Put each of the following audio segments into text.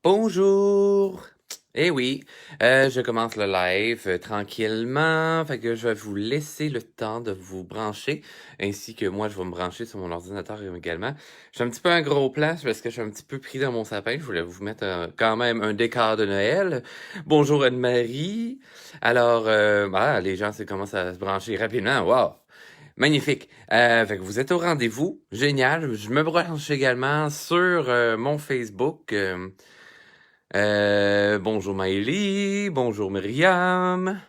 Bonjour! Eh oui, je commence le live tranquillement, fait que je vais vous laisser le temps de vous brancher, ainsi que moi je vais me brancher sur mon ordinateur également. J'ai un petit peu un gros plan parce que je suis un petit peu pris dans mon sapin. Je voulais vous mettre quand même un décor de Noël. Bonjour Anne-Marie. Alors, les gens commencent à se brancher rapidement. Wow! Magnifique. Fait que vous êtes au rendez-vous. Génial. Je me branche également sur mon Facebook. Bonjour Maëlie, bonjour Myriam.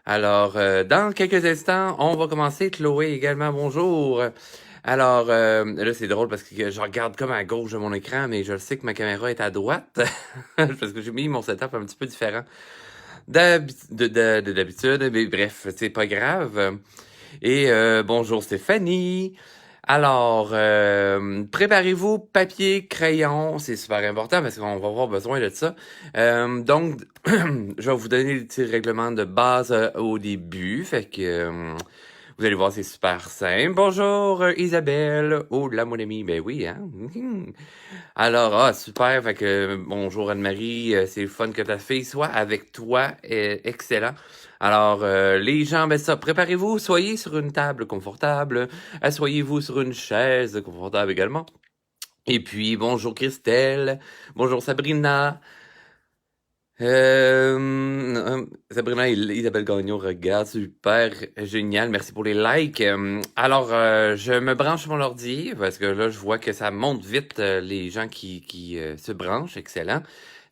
Alors, dans quelques instants, on va commencer. Chloé également, bonjour. Alors, là, c'est drôle parce que je regarde comme à gauche de mon écran, mais je sais que ma caméra est à droite parce que j'ai mis mon setup un petit peu différent d'habitude, mais bref, c'est pas grave. Et bonjour Stéphanie. Alors, préparez-vous papier, crayon, c'est super important parce qu'on va avoir besoin de ça. Donc, je vais vous donner les petits règlements de base au début. Fait que vous allez voir, c'est super simple. Bonjour Isabelle. Oh là, mon ami. Ben oui, hein? Alors, super. Fait que bonjour Anne-Marie. C'est le fun que ta fille soit avec toi. Excellent. Alors, les gens, ben ça, préparez-vous, soyez sur une table confortable, asseyez-vous sur une chaise confortable également. Et puis, bonjour Christelle, bonjour Sabrina. Sabrina et Isabelle Gagnon, regarde, super génial, merci pour les likes. Alors, je me branche sur mon ordi, parce que là, je vois que ça monte vite, les gens qui se branchent, excellent.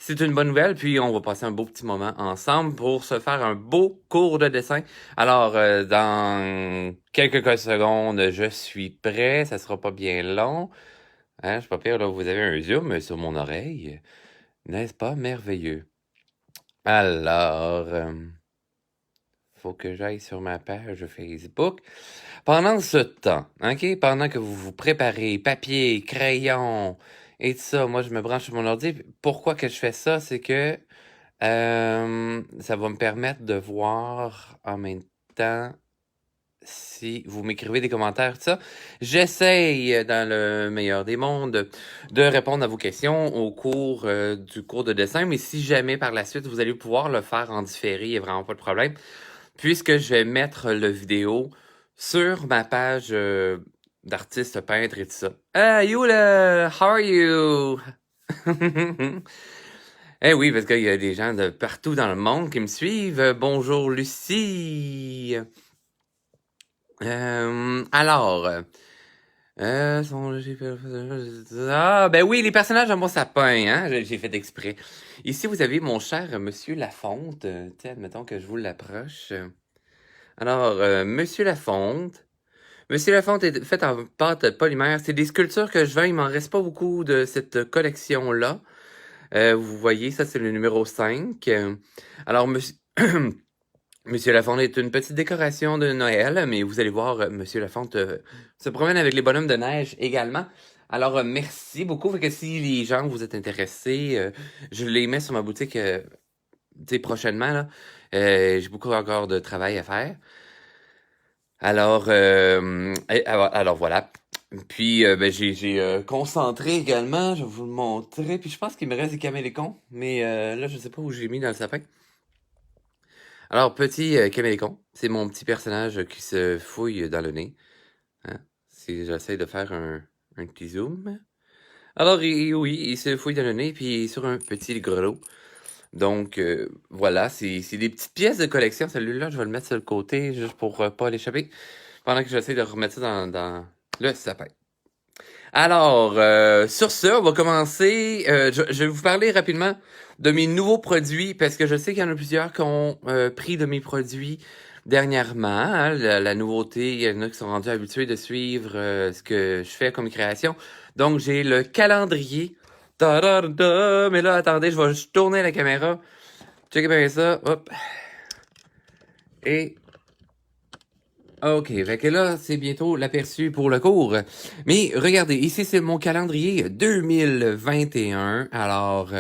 C'est une bonne nouvelle, puis on va passer un beau petit moment ensemble pour se faire un beau cours de dessin. Alors, dans quelques secondes, je suis prêt, ça sera pas bien long. Hein, je suis pas pire, là, vous avez un zoom sur mon oreille. N'est-ce pas merveilleux? Alors, faut que j'aille sur ma page Facebook. Pendant ce temps, OK? Pendant que vous vous préparez, papier, crayon et tout ça, moi, je me branche sur mon ordi. Pourquoi que je fais ça? C'est que ça va me permettre de voir en même temps si vous m'écrivez des commentaires, tout ça. J'essaye, dans le meilleur des mondes, de répondre à vos questions au cours du cours de dessin, mais si jamais par la suite vous allez pouvoir le faire en différé, il n'y a vraiment pas de problème, puisque je vais mettre le vidéo sur ma page d'artiste peintre et tout ça. Yula, how are you? Eh oui, parce qu'il y a des gens de partout dans le monde qui me suivent. Bonjour Lucie. Alors, ben oui, les personnages de mon sapin, hein, j'ai fait exprès. Ici, vous avez mon cher Monsieur Lafonte. Tiens, admettons que je vous l'approche. Alors, Monsieur Lafonte. Monsieur Lafonte est fait en pâte polymère. C'est des sculptures que je vends. Il m'en reste pas beaucoup de cette collection-là. Vous voyez, ça, c'est le numéro 5. Alors, monsieur... Monsieur Lafonte est une petite décoration de Noël, mais vous allez voir, Monsieur Lafonte se promène avec les bonhommes de neige également. Alors, merci beaucoup. Fait que si les gens vous êtes intéressés, je les mets sur ma boutique prochainement. Là. J'ai beaucoup encore de travail à faire. Alors voilà. Puis, ben, j'ai concentré également. Je vais vous le montrer. Puis, je pense qu'il me reste des camélécons. Mais là, je sais pas où j'ai mis dans le sapin. Alors, petit caméléon, c'est mon petit personnage qui se fouille dans le nez. Hein? Si j'essaie de faire un petit zoom. Alors, oui, il se fouille dans le nez, puis il est sur un petit grelot. Donc, voilà, c'est des petites pièces de collection. Celui-là, je vais le mettre sur le côté, juste pour pas l'échapper, pendant que j'essaie de remettre ça dans le sapin. Alors, sur ce, on va commencer. Je vais vous parler rapidement de mes nouveaux produits, parce que je sais qu'il y en a plusieurs qui ont pris de mes produits dernièrement. Hein, la nouveauté, il y en a qui sont rendus habitués de suivre ce que je fais comme création. Donc, j'ai le calendrier. Ta-da-da-da! Mais là, attendez, je vais juste tourner la caméra. Checkez bien ça. Hop. Et OK, fait que là, c'est bientôt l'aperçu pour le cours. Mais regardez, ici, c'est mon calendrier 2021. Alors,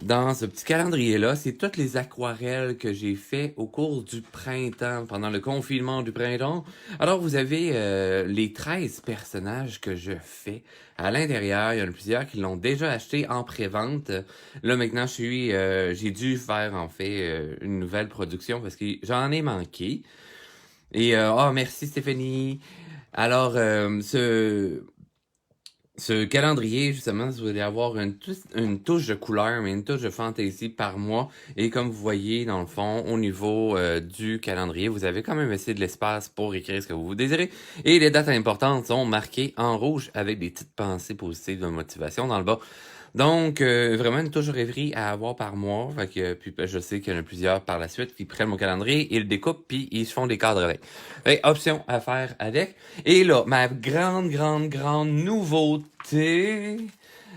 Dans ce petit calendrier-là, c'est toutes les aquarelles que j'ai fait au cours du printemps, pendant le confinement du printemps. Alors, vous avez les 13 personnages que je fais à l'intérieur. Il y en a plusieurs qui l'ont déjà acheté en pré-vente. Là, maintenant, j'ai dû faire, en fait, une nouvelle production parce que j'en ai manqué. Et, oh, merci Stéphanie. Alors, ce calendrier, justement, vous allez avoir une touche de couleur, mais une touche de fantaisie par mois. Et comme vous voyez, dans le fond, au niveau du calendrier, vous avez quand même essayé de l'espace pour écrire ce que vous désirez. Et les dates importantes sont marquées en rouge avec des petites pensées positives de motivation dans le bas. Donc, vraiment une touche de rêverie à avoir par mois. Fait que, puis je sais qu'il y en a plusieurs par la suite qui prennent mon calendrier, ils le découpent, puis ils se font des cadres avec. Fait, option à faire avec. Et là, ma grande nouveauté.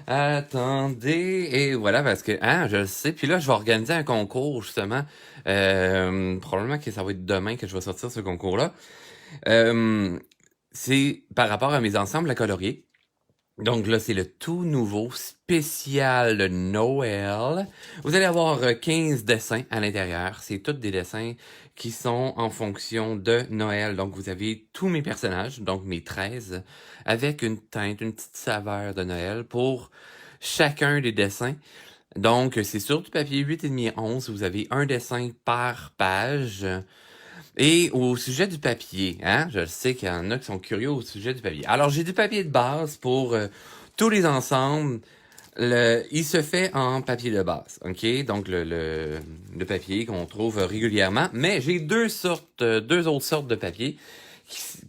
Attendez. Et voilà, parce que, je le sais. Puis là, je vais organiser un concours, justement. Probablement que ça va être demain que je vais sortir ce concours-là. C'est par rapport à mes ensembles à colorier. Donc là, c'est le tout nouveau spécial de Noël. Vous allez avoir 15 dessins à l'intérieur. C'est tous des dessins qui sont en fonction de Noël. Donc vous avez tous mes personnages, donc mes 13, avec une teinte, une petite saveur de Noël pour chacun des dessins. Donc c'est sur du papier 8,5 11. Vous avez un dessin par page. Et au sujet du papier, je sais qu'il y en a qui sont curieux au sujet du papier. Alors, j'ai du papier de base pour tous les ensembles. Il se fait en papier de base, ok? Donc, le papier qu'on trouve régulièrement. Mais j'ai deux autres sortes de papier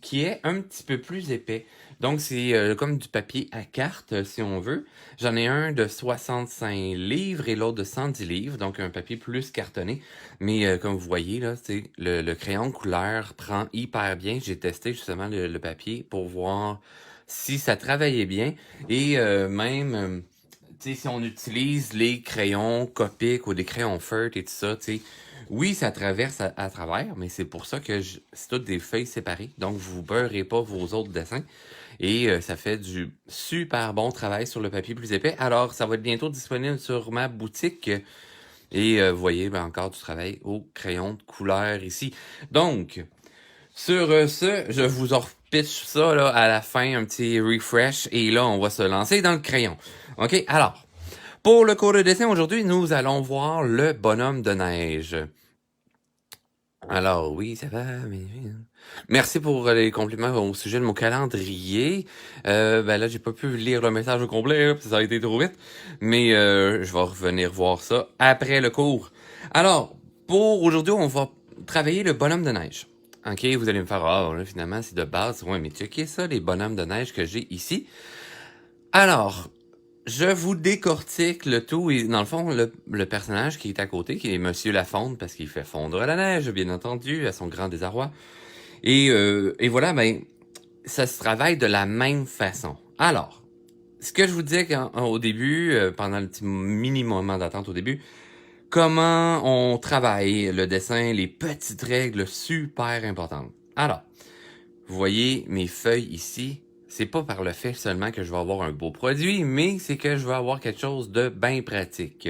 qui est un petit peu plus épais. Donc, c'est comme du papier à carte, si on veut. J'en ai un de 65 livres et l'autre de 110 livres, donc un papier plus cartonné. Mais comme vous voyez, là, le crayon de couleur prend hyper bien. J'ai testé justement le papier pour voir si ça travaillait bien. Et même, si on utilise les crayons Copic ou des crayons feutres et tout ça, oui, ça traverse à travers, mais c'est pour ça que c'est toutes des feuilles séparées. Donc, vous beurrez pas vos autres dessins. Et ça fait du super bon travail sur le papier plus épais. Alors, ça va être bientôt disponible sur ma boutique. Et vous voyez encore du travail au crayon de couleur ici. Donc, sur ce, je vous en pitch ça là, à la fin, un petit refresh. Et là, on va se lancer dans le crayon. OK, alors, pour le cours de dessin aujourd'hui, nous allons voir le bonhomme de neige. Alors, oui, ça va, mais... Merci pour les compliments au sujet de mon calendrier. Là, j'ai pas pu lire le message au complet, là, parce que ça a été trop vite. Mais je vais revenir voir ça après le cours. Alors, pour aujourd'hui, on va travailler le bonhomme de neige. OK, vous allez me faire, là, finalement, c'est de base. Ouais, mais checkez ça, les bonhommes de neige que j'ai ici. Alors, je vous décortique le tout. Et dans le fond, le personnage qui est à côté, qui est Monsieur Lafonde, parce qu'il fait fondre la neige, bien entendu, à son grand désarroi. Et voilà, ça se travaille de la même façon. Alors, ce que je vous disais au début, pendant le petit mini moment d'attente au début, comment on travaille le dessin, les petites règles super importantes. Alors, vous voyez mes feuilles ici, c'est pas par le fait seulement que je vais avoir un beau produit, mais c'est que je vais avoir quelque chose de bien pratique.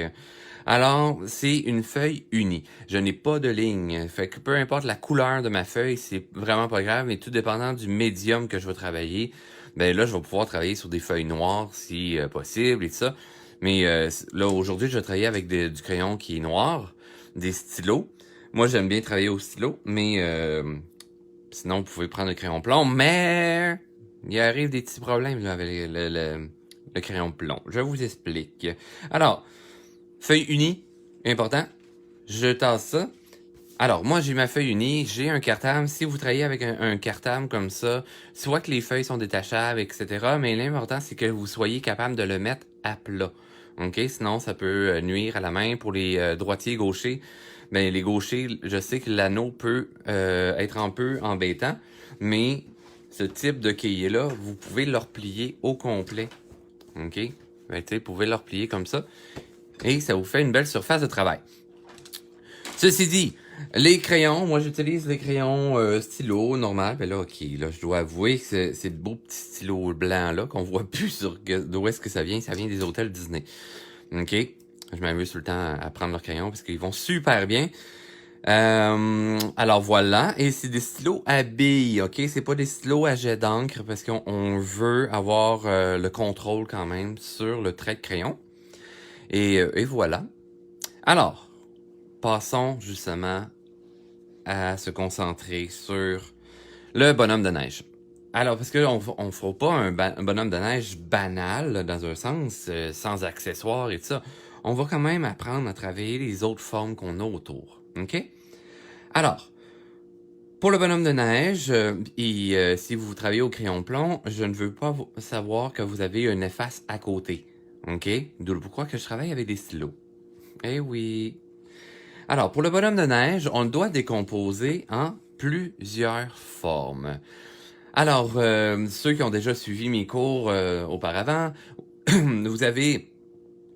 Alors, c'est une feuille unie. Je n'ai pas de ligne. Fait que peu importe la couleur de ma feuille, c'est vraiment pas grave, mais tout dépendant du médium que je vais travailler, là, je vais pouvoir travailler sur des feuilles noires si possible et tout ça. Mais là, aujourd'hui, je vais travailler avec du crayon qui est noir, des stylos. Moi, j'aime bien travailler au stylo, mais sinon, vous pouvez prendre le crayon plomb, mais il arrive des petits problèmes là, avec le crayon plomb. Je vous explique. Alors, feuille unie, important. Je tasse ça. Alors, moi, j'ai ma feuille unie, j'ai un cartable. Si vous travaillez avec un cartable comme ça, soit que les feuilles sont détachables, etc., mais l'important, c'est que vous soyez capable de le mettre à plat. OK? Sinon, ça peut nuire à la main. Pour les droitiers gauchers, les gauchers, je sais que l'anneau peut être un peu embêtant, mais ce type de cahier-là, vous pouvez le replier au complet. OK? Vous pouvez le replier comme ça. Et ça vous fait une belle surface de travail. Ceci dit, les crayons, moi j'utilise les crayons stylo normal. Là, OK, là, je dois avouer que c'est de beaux petits stylos blancs là qu'on voit plus sur d'où est-ce que ça vient. Ça vient des hôtels Disney. OK? Je m'amuse tout le temps à prendre leurs crayons parce qu'ils vont super bien. Alors voilà, et c'est des stylos à billes, ok? C'est pas des stylos à jet d'encre parce qu'on veut avoir le contrôle quand même sur le trait de crayon. Et voilà. Alors, passons justement à se concentrer sur le bonhomme de neige. Alors, parce qu'on fera pas un bonhomme de neige banal, là, dans un sens, sans accessoires et tout ça. On va quand même apprendre à travailler les autres formes qu'on a autour. OK? Alors, pour le bonhomme de neige, si vous travaillez au crayon plomb, je ne veux pas savoir que vous avez une efface à côté. OK? D'où pourquoi que je travaille avec des stylos. Eh oui. Alors, pour le bonhomme de neige, on le doit décomposer en plusieurs formes. Alors, ceux qui ont déjà suivi mes cours auparavant, vous avez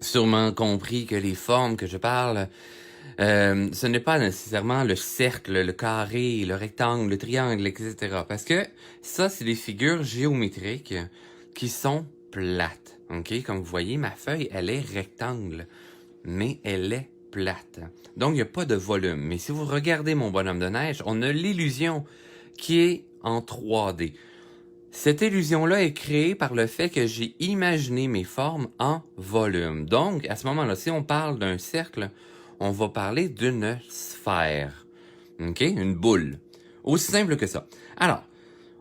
sûrement compris que les formes que je parle, ce n'est pas nécessairement le cercle, le carré, le rectangle, le triangle, etc. Parce que ça, c'est des figures géométriques qui sont plates. OK? Comme vous voyez, ma feuille, elle est rectangle, mais elle est plate. Donc, il n'y a pas de volume. Mais si vous regardez mon bonhomme de neige, on a l'illusion qui est en 3D. Cette illusion-là est créée par le fait que j'ai imaginé mes formes en volume. Donc, à ce moment-là, si on parle d'un cercle, on va parler d'une sphère. OK? Une boule. Aussi simple que ça. Alors,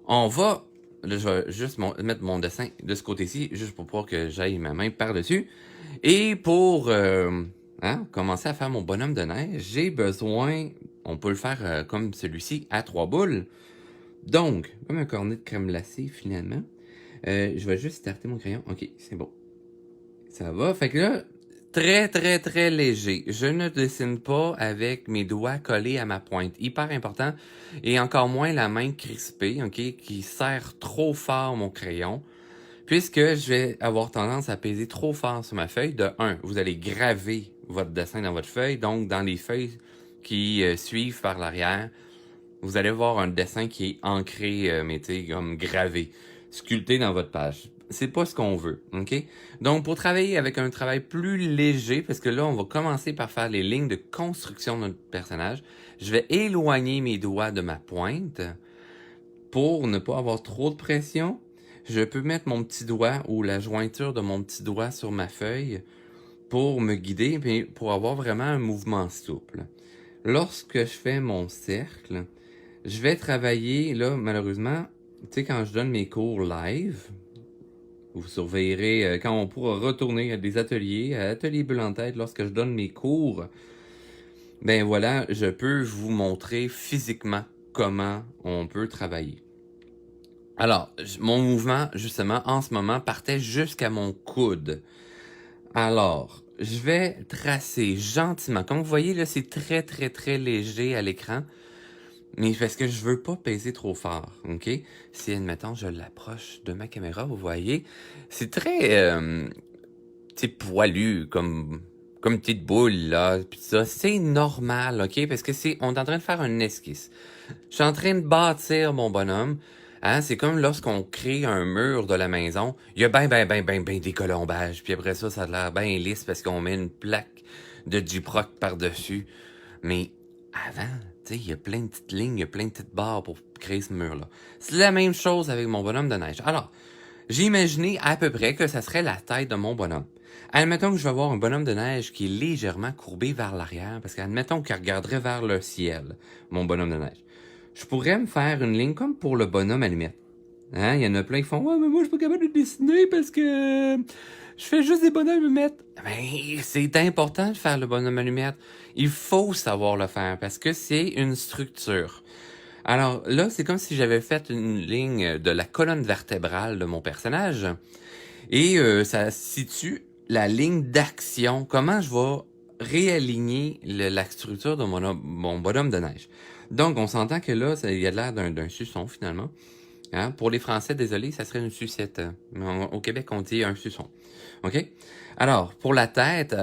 on va... Là, je vais juste mettre mon dessin de ce côté-ci, juste pour pouvoir que j'aille ma main par-dessus. Et pour commencer à faire mon bonhomme de neige, j'ai besoin... On peut le faire comme celui-ci, à 3 boules. Donc, comme un cornet de crème glacée, finalement, je vais juste starter mon crayon. OK, c'est bon. Ça va. Fait que là, très, très, très léger. Je ne dessine pas avec mes doigts collés à ma pointe. Hyper important. Et encore moins la main crispée, OK, qui serre trop fort mon crayon. Puisque je vais avoir tendance à peser trop fort sur ma feuille. De 1, vous allez graver votre dessin dans votre feuille. Donc, dans les feuilles qui suivent par l'arrière, vous allez voir un dessin qui est ancré, mais tu sais, comme gravé, sculpté dans votre page. C'est pas ce qu'on veut, OK? Donc, pour travailler avec un travail plus léger, parce que là, on va commencer par faire les lignes de construction de notre personnage, je vais éloigner mes doigts de ma pointe pour ne pas avoir trop de pression. Je peux mettre mon petit doigt ou la jointure de mon petit doigt sur ma feuille pour me guider, mais pour avoir vraiment un mouvement souple. Lorsque je fais mon cercle, je vais travailler, là, malheureusement, tu sais, quand je donne mes cours live, vous surveillerez quand on pourra retourner à des ateliers, à Atelier Bulle en tête, lorsque je donne mes cours, ben voilà, je peux vous montrer physiquement comment on peut travailler. Alors, mon mouvement, justement, en ce moment, partait jusqu'à mon coude. Alors, je vais tracer gentiment. Comme vous voyez, là, c'est très, très, très léger à l'écran. Mais parce que je veux pas peser trop fort, OK? Si, admettons, je l'approche de ma caméra, vous voyez, c'est très, poilu, comme une petite boule, là, pis ça. C'est normal, OK? Parce que on est en train de faire une esquisse. Je suis en train de bâtir mon bonhomme. Hein? C'est comme lorsqu'on crée un mur de la maison. Il y a ben des colombages. Puis après ça, ça a l'air bien lisse parce qu'on met une plaque de Gyproc par-dessus. Mais avant, tu sais, il y a plein de petites lignes, il y a plein de petites barres pour créer ce mur-là. C'est la même chose avec mon bonhomme de neige. Alors, j'ai imaginé à peu près que ça serait la taille de mon bonhomme. Admettons que je vais avoir un bonhomme de neige qui est légèrement courbé vers l'arrière, parce qu'admettons qu'il regarderait vers le ciel, mon bonhomme de neige. Je pourrais me faire une ligne comme pour le bonhomme allumette. Hein? Il y en a plein qui font « Ouais, mais moi, je suis pas capable de dessiner parce que je fais juste des bonhommes allumettes. » Ben, c'est important de faire le bonhomme allumette. Il faut savoir le faire parce que c'est une structure. Alors là, c'est comme si j'avais fait une ligne de la colonne vertébrale de mon personnage et ça situe la ligne d'action. Comment je vais réaligner la structure de mon bonhomme de neige. Donc, on s'entend que là, il y a l'air d'un suçon, finalement. Hein? Pour les Français, désolé, ça serait une sucette. Mais au Québec, on dit un suçon. OK? Alors, pour la tête,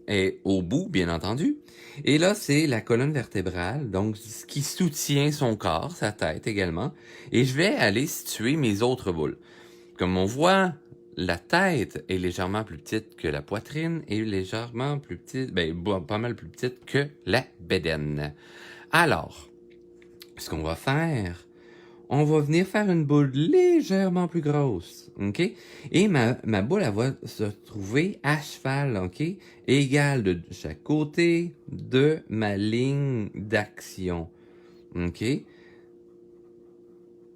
est au bout, bien entendu. Et là, c'est la colonne vertébrale, donc ce qui soutient son corps, sa tête également. Et je vais aller situer mes autres boules. Comme on voit, la tête est légèrement plus petite que la poitrine et légèrement plus petite, pas mal plus petite que la bédaine. Alors, ce qu'on va faire, on va venir faire une boule légèrement plus grosse, OK? Et ma boule, elle va se trouver à cheval, OK? Égale de chaque côté de ma ligne d'action, OK?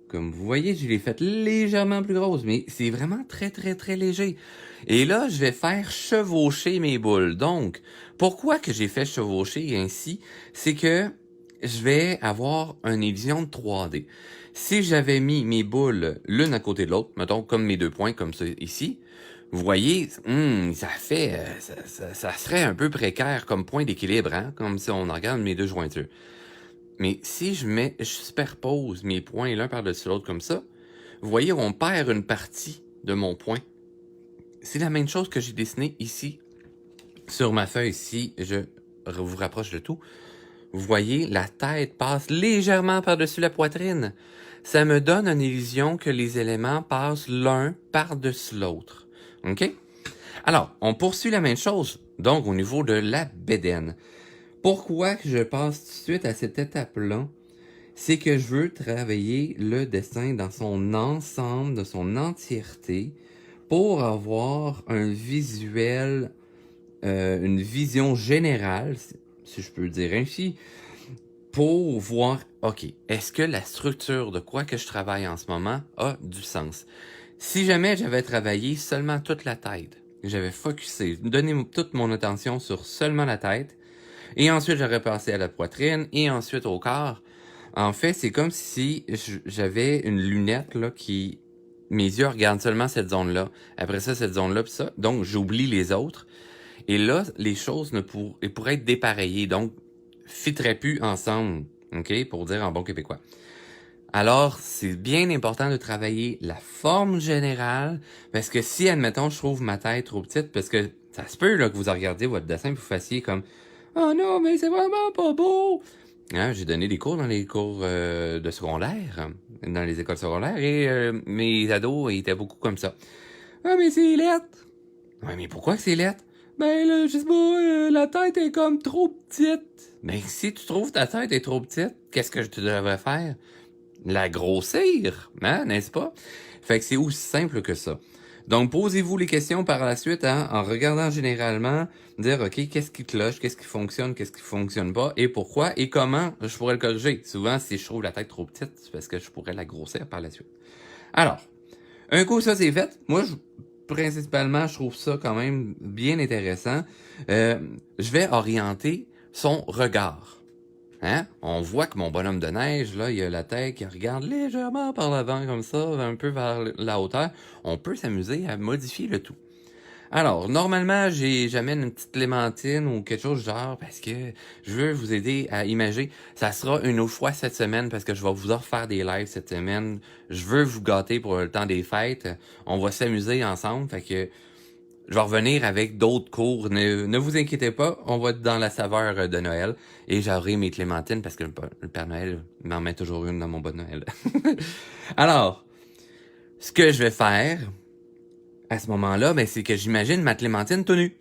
Comme vous voyez, je l'ai faite légèrement plus grosse, mais c'est vraiment très, très, très léger. Et là, je vais faire chevaucher mes boules. Donc, pourquoi que j'ai fait chevaucher ainsi? C'est que je vais avoir une illusion de 3D. Si j'avais mis mes boules l'une à côté de l'autre, mettons comme mes 2 points comme ça ici, vous voyez, ça serait un peu précaire comme point d'équilibre, hein? Comme si on regarde mes 2 jointures. Mais si je superpose mes points l'un par-dessus l'autre comme ça, vous voyez, on perd une partie de mon point. C'est la même chose que j'ai dessiné ici, sur ma feuille. Si je vous rapproche de tout, vous voyez, la tête passe légèrement par-dessus la poitrine. Ça me donne une illusion que les éléments passent l'un par-dessus l'autre. OK? Alors, on poursuit la même chose, donc au niveau de la bédaine. Pourquoi que je passe tout de suite à cette étape-là? C'est que je veux travailler le dessin dans son ensemble, de son entièreté, pour avoir un visuel, une vision générale, si je peux le dire ainsi, pour voir, OK, est-ce que la structure de quoi que je travaille en ce moment a du sens? Si jamais j'avais travaillé seulement toute la tête, j'avais focusé, donné toute mon attention sur seulement la tête, et ensuite j'aurais passé à la poitrine, et ensuite au corps, en fait, c'est comme si j'avais une lunette là qui... Mes yeux regardent seulement cette zone-là. Après ça, cette zone-là, puis ça. Donc, j'oublie les autres. Et là, les choses pourraient être dépareillées. Donc, fitteraient plus ensemble. OK? Pour dire en bon québécois. Alors, c'est bien important de travailler la forme générale. Parce que si, admettons, je trouve ma tête trop petite, parce que ça se peut là, que vous regardiez votre dessin et vous fassiez comme « Oh non, mais c'est vraiment pas beau! » Hein, j'ai donné des cours dans les cours de secondaire, dans les écoles secondaires, et mes ados étaient beaucoup comme ça. « Ah, mais c'est lettre! »« Ouais, mais pourquoi que c'est lettre? »« Ben là, je sais pas, la tête est comme trop petite. »« Ben, si tu trouves ta tête est trop petite, qu'est-ce que je te devrais faire? La grossir, hein, n'est-ce pas? Fait que c'est aussi simple que ça. Donc, posez-vous les questions par la suite, hein, en regardant généralement, dire, OK, qu'est-ce qui cloche, qu'est-ce qui fonctionne pas, et pourquoi, et comment je pourrais le corriger. Souvent, si je trouve la tête trop petite, c'est parce que je pourrais la grossir par la suite. Alors, un coup ça c'est fait, moi, principalement, je trouve ça quand même bien intéressant. Je vais orienter son regard. Hein? On voit que mon bonhomme de neige, là, il a la tête qui regarde légèrement par l'avant comme ça, un peu vers la hauteur. On peut s'amuser à modifier le tout. Alors, normalement, j'amène une petite clémentine ou quelque chose du genre parce que je veux vous aider à imager. Ça sera une autre fois cette semaine parce que je vais vous en refaire des lives cette semaine. Je veux vous gâter pour le temps des fêtes. On va s'amuser ensemble. Fait que je vais revenir avec d'autres cours. Ne vous inquiétez pas, on va être dans la saveur de Noël. Et j'aurai mes clémentines parce que le Père Noël m'en met toujours une dans mon bas de Noël. Alors, ce que je vais faire à ce moment-là, ben, c'est que j'imagine ma clémentine tenue.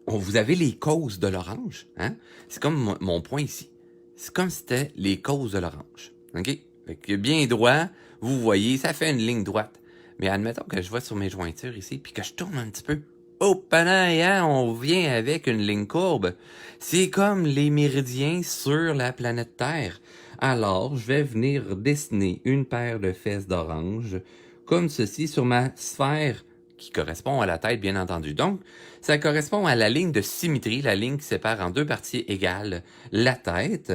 Vous avez les causes de l'orange. Hein? C'est comme mon point ici. C'est comme si c'était les causes de l'orange. OK? Fait que bien droit, vous voyez, ça fait une ligne droite. Mais admettons que je vais sur mes jointures ici, puis que je tourne un petit peu. Oh, panaille, hein, on vient avec une ligne courbe. C'est comme les méridiens sur la planète Terre. Alors, je vais venir dessiner une paire de fesses d'orange, comme ceci, sur ma sphère qui correspond à la tête, bien entendu. Donc, ça correspond à la ligne de symétrie, la ligne qui sépare en 2 parties égales la tête.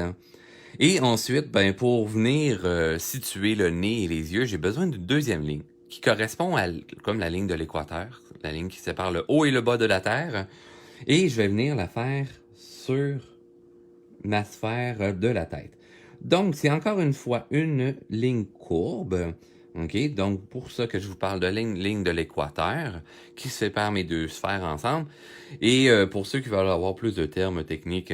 Et ensuite, ben, pour venir situer le nez et les yeux, j'ai besoin d'une deuxième ligne qui correspond à comme la ligne de l'équateur, la ligne qui sépare le haut et le bas de la Terre. Et je vais venir la faire sur ma sphère de la tête. Donc, c'est encore une fois une ligne courbe. OK? Donc, pour ça que je vous parle de ligne de l'équateur qui sépare mes deux sphères ensemble. Et pour ceux qui veulent avoir plus de termes techniques,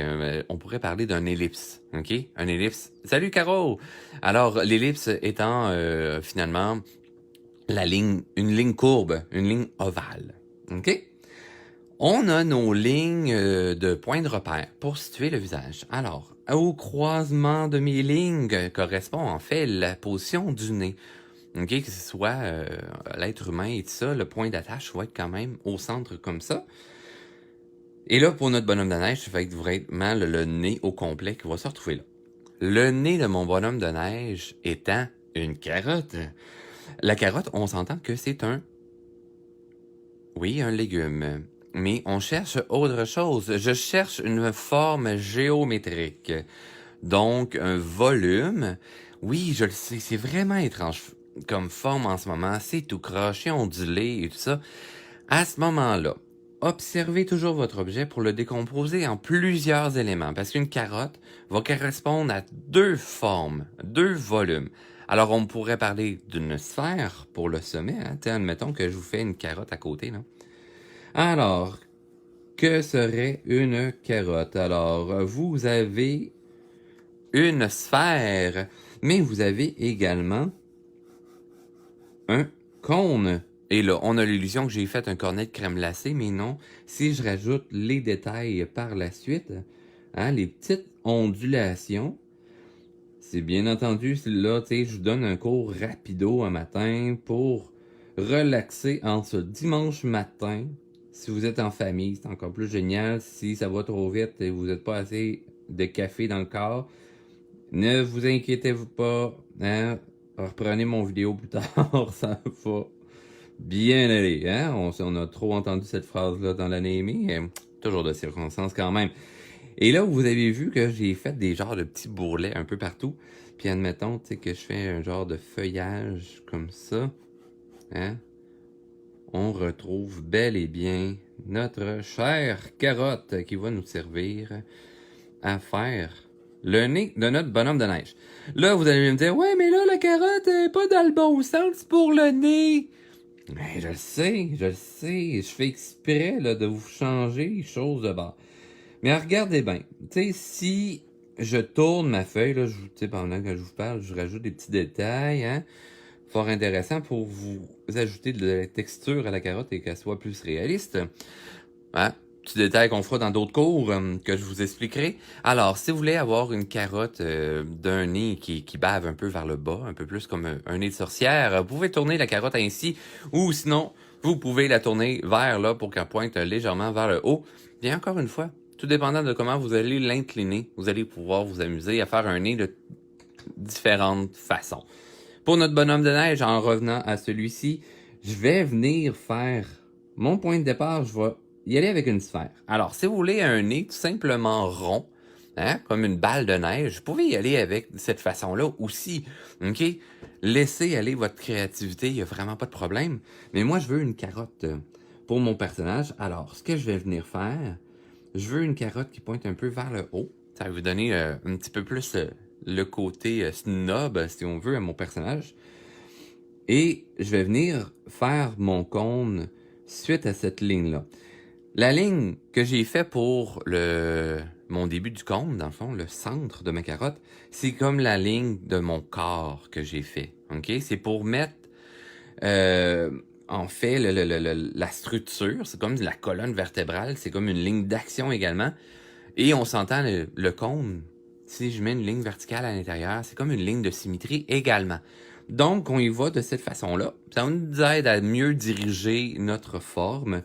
on pourrait parler d'un ellipse. OK? Un ellipse. Salut, Caro! Alors, l'ellipse étant finalement une ligne courbe, une ligne ovale. OK? On a nos lignes de points de repère pour situer le visage. Alors, au croisement de mes lignes correspond en fait la position du nez. OK? Que ce soit l'être humain et tout ça, le point d'attache va être quand même au centre comme ça. Et là, pour notre bonhomme de neige, ça va être vraiment le nez au complet qui va se retrouver là. Le nez de mon bonhomme de neige étant une carotte. La carotte, on s'entend que c'est un légume. Mais on cherche autre chose. Je cherche une forme géométrique. Donc, un volume. Oui, je le sais, c'est vraiment étrange comme forme en ce moment. C'est tout croché, ondulé et tout ça. À ce moment-là, observez toujours votre objet pour le décomposer en plusieurs éléments. Parce qu'une carotte va correspondre à 2 formes, 2 volumes. Alors, on pourrait parler d'une sphère pour le sommet. Hein? Admettons que je vous fais une carotte à côté, là. Alors, que serait une carotte? Alors, vous avez une sphère, mais vous avez également un cône. Et là, on a l'illusion que j'ai fait un cornet de crème glacée, mais non. Si je rajoute les détails par la suite, hein, les petites ondulations, c'est bien entendu, là, tu sais, je vous donne un cours rapido un matin pour relaxer en ce dimanche matin. Si vous êtes en famille, c'est encore plus génial. Si ça va trop vite et vous n'êtes pas assez de café dans le corps, ne vous inquiétez-vous pas. Hein? Reprenez mon vidéo plus tard, ça va bien aller. Hein? On a trop entendu cette phrase-là dans l'année, mais toujours de circonstances quand même. Et là, vous avez vu que j'ai fait des genres de petits bourrelets un peu partout. Puis admettons, tu sais, que je fais un genre de feuillage comme ça. Hein? On retrouve bel et bien notre chère carotte qui va nous servir à faire le nez de notre bonhomme de neige. Là, vous allez me dire, ouais, mais là, la carotte est pas dans le bon sens pour le nez. Mais je le sais, je fais exprès là, de vous changer les choses de bord. Mais regardez bien, tu sais, si je tourne ma feuille, là, tu sais, pendant que je vous parle, je rajoute des petits détails, hein, fort intéressant pour vous ajouter de la texture à la carotte et qu'elle soit plus réaliste. Hein? Petit détail qu'on fera dans d'autres cours que je vous expliquerai. Alors, si vous voulez avoir une carotte d'un nez qui bave un peu vers le bas, un peu plus comme un nez de sorcière, vous pouvez tourner la carotte ainsi, ou sinon, vous pouvez la tourner vers là pour qu'elle pointe légèrement vers le haut. Bien, encore une fois, tout dépendant de comment vous allez l'incliner, vous allez pouvoir vous amuser à faire un nez de différentes façons. Pour notre bonhomme de neige, en revenant à celui-ci, je vais venir faire mon point de départ, je vais y aller avec une sphère. Alors, si vous voulez un nez tout simplement rond, hein, comme une balle de neige, vous pouvez y aller avec cette façon-là aussi. OK? Laissez aller votre créativité, il n'y a vraiment pas de problème. Mais moi, je veux une carotte pour mon personnage. Alors, ce que je vais venir faire, je veux une carotte qui pointe un peu vers le haut. Ça va vous donner un petit peu plus le côté snob, si on veut, à mon personnage. Et je vais venir faire mon cône suite à cette ligne-là. La ligne que j'ai fait pour mon début du cône, dans le fond, le centre de ma carotte, c'est comme la ligne de mon corps que j'ai fait. OK? C'est pour mettre, en fait, la structure. C'est comme la colonne vertébrale. C'est comme une ligne d'action également. Et on s'entend, le cône, si je mets une ligne verticale à l'intérieur, c'est comme une ligne de symétrie également. Donc, on y va de cette façon-là. Ça nous aide à mieux diriger notre forme.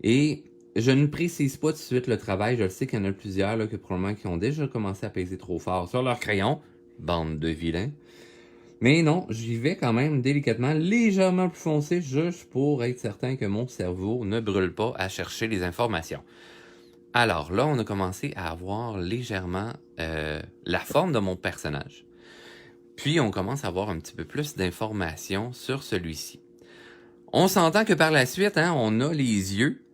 Et je ne précise pas tout de suite le travail. Je le sais qu'il y en a plusieurs là, probablement qui ont déjà commencé à peser trop fort sur leur crayon. Bande de vilains. Mais non, j'y vais quand même délicatement, légèrement plus foncé, juste pour être certain que mon cerveau ne brûle pas à chercher les informations. Alors là, on a commencé à avoir légèrement la forme de mon personnage. Puis, on commence à avoir un petit peu plus d'informations sur celui-ci. On s'entend que par la suite, hein, on a les yeux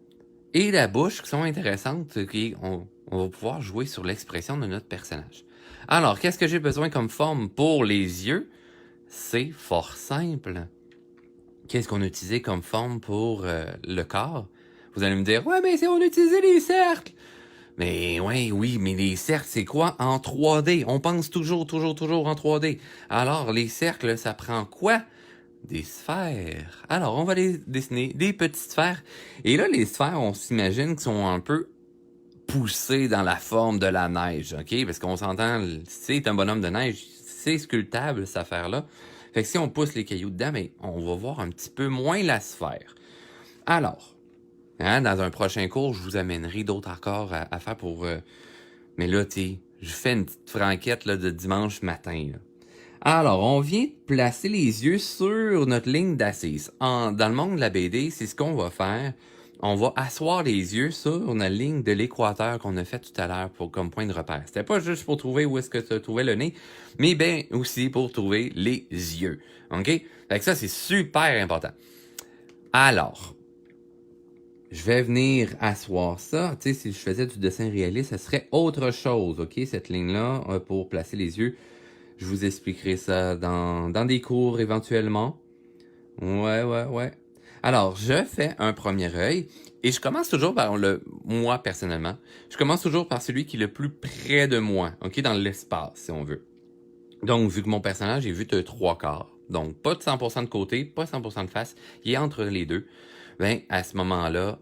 et la bouche qui sont intéressantes, on va pouvoir jouer sur l'expression de notre personnage. Alors, qu'est-ce que j'ai besoin comme forme pour les yeux? C'est fort simple. Qu'est-ce qu'on a utilisé comme forme pour le corps? Vous allez me dire, ouais, mais on a utilisé les cercles. Mais oui, mais les cercles, c'est quoi? En 3D. On pense toujours en 3D. Alors, les cercles, ça prend quoi? des sphères. Alors, on va les dessiner des petites sphères. Et là, les sphères, on s'imagine qu'ils sont un peu poussées dans la forme de la neige, OK? Parce qu'on s'entend, c'est un bonhomme de neige, c'est sculptable, cette affaire-là. Fait que si on pousse les cailloux dedans, ben, on va voir un petit peu moins la sphère. Alors, hein, dans un prochain cours, je vous amènerai d'autres accords à faire pour... Mais là, tu sais, je fais une petite franquette là, de dimanche matin, là. Alors, on vient de placer les yeux sur notre ligne d'assise. Dans le monde de la BD, c'est ce qu'on va faire. On va asseoir les yeux sur notre ligne de l'équateur qu'on a fait tout à l'heure comme point de repère. C'était pas juste pour trouver où est-ce que tu trouvais le nez, mais bien aussi pour trouver les yeux. OK? Fait que ça, c'est super important. Alors, je vais venir asseoir ça. Tu sais, si je faisais du dessin réaliste, ça serait autre chose, OK? Cette ligne-là, pour placer les yeux. Je vous expliquerai ça dans des cours éventuellement. Ouais. Alors, je fais un premier œil et je commence toujours par moi personnellement, je commence toujours par celui qui est le plus près de moi, OK? Dans l'espace, si on veut. Donc, vu que mon personnage est vu de 3/4, donc pas de 100% de côté, pas 100% de face, il est entre les deux, ben, à ce moment-là,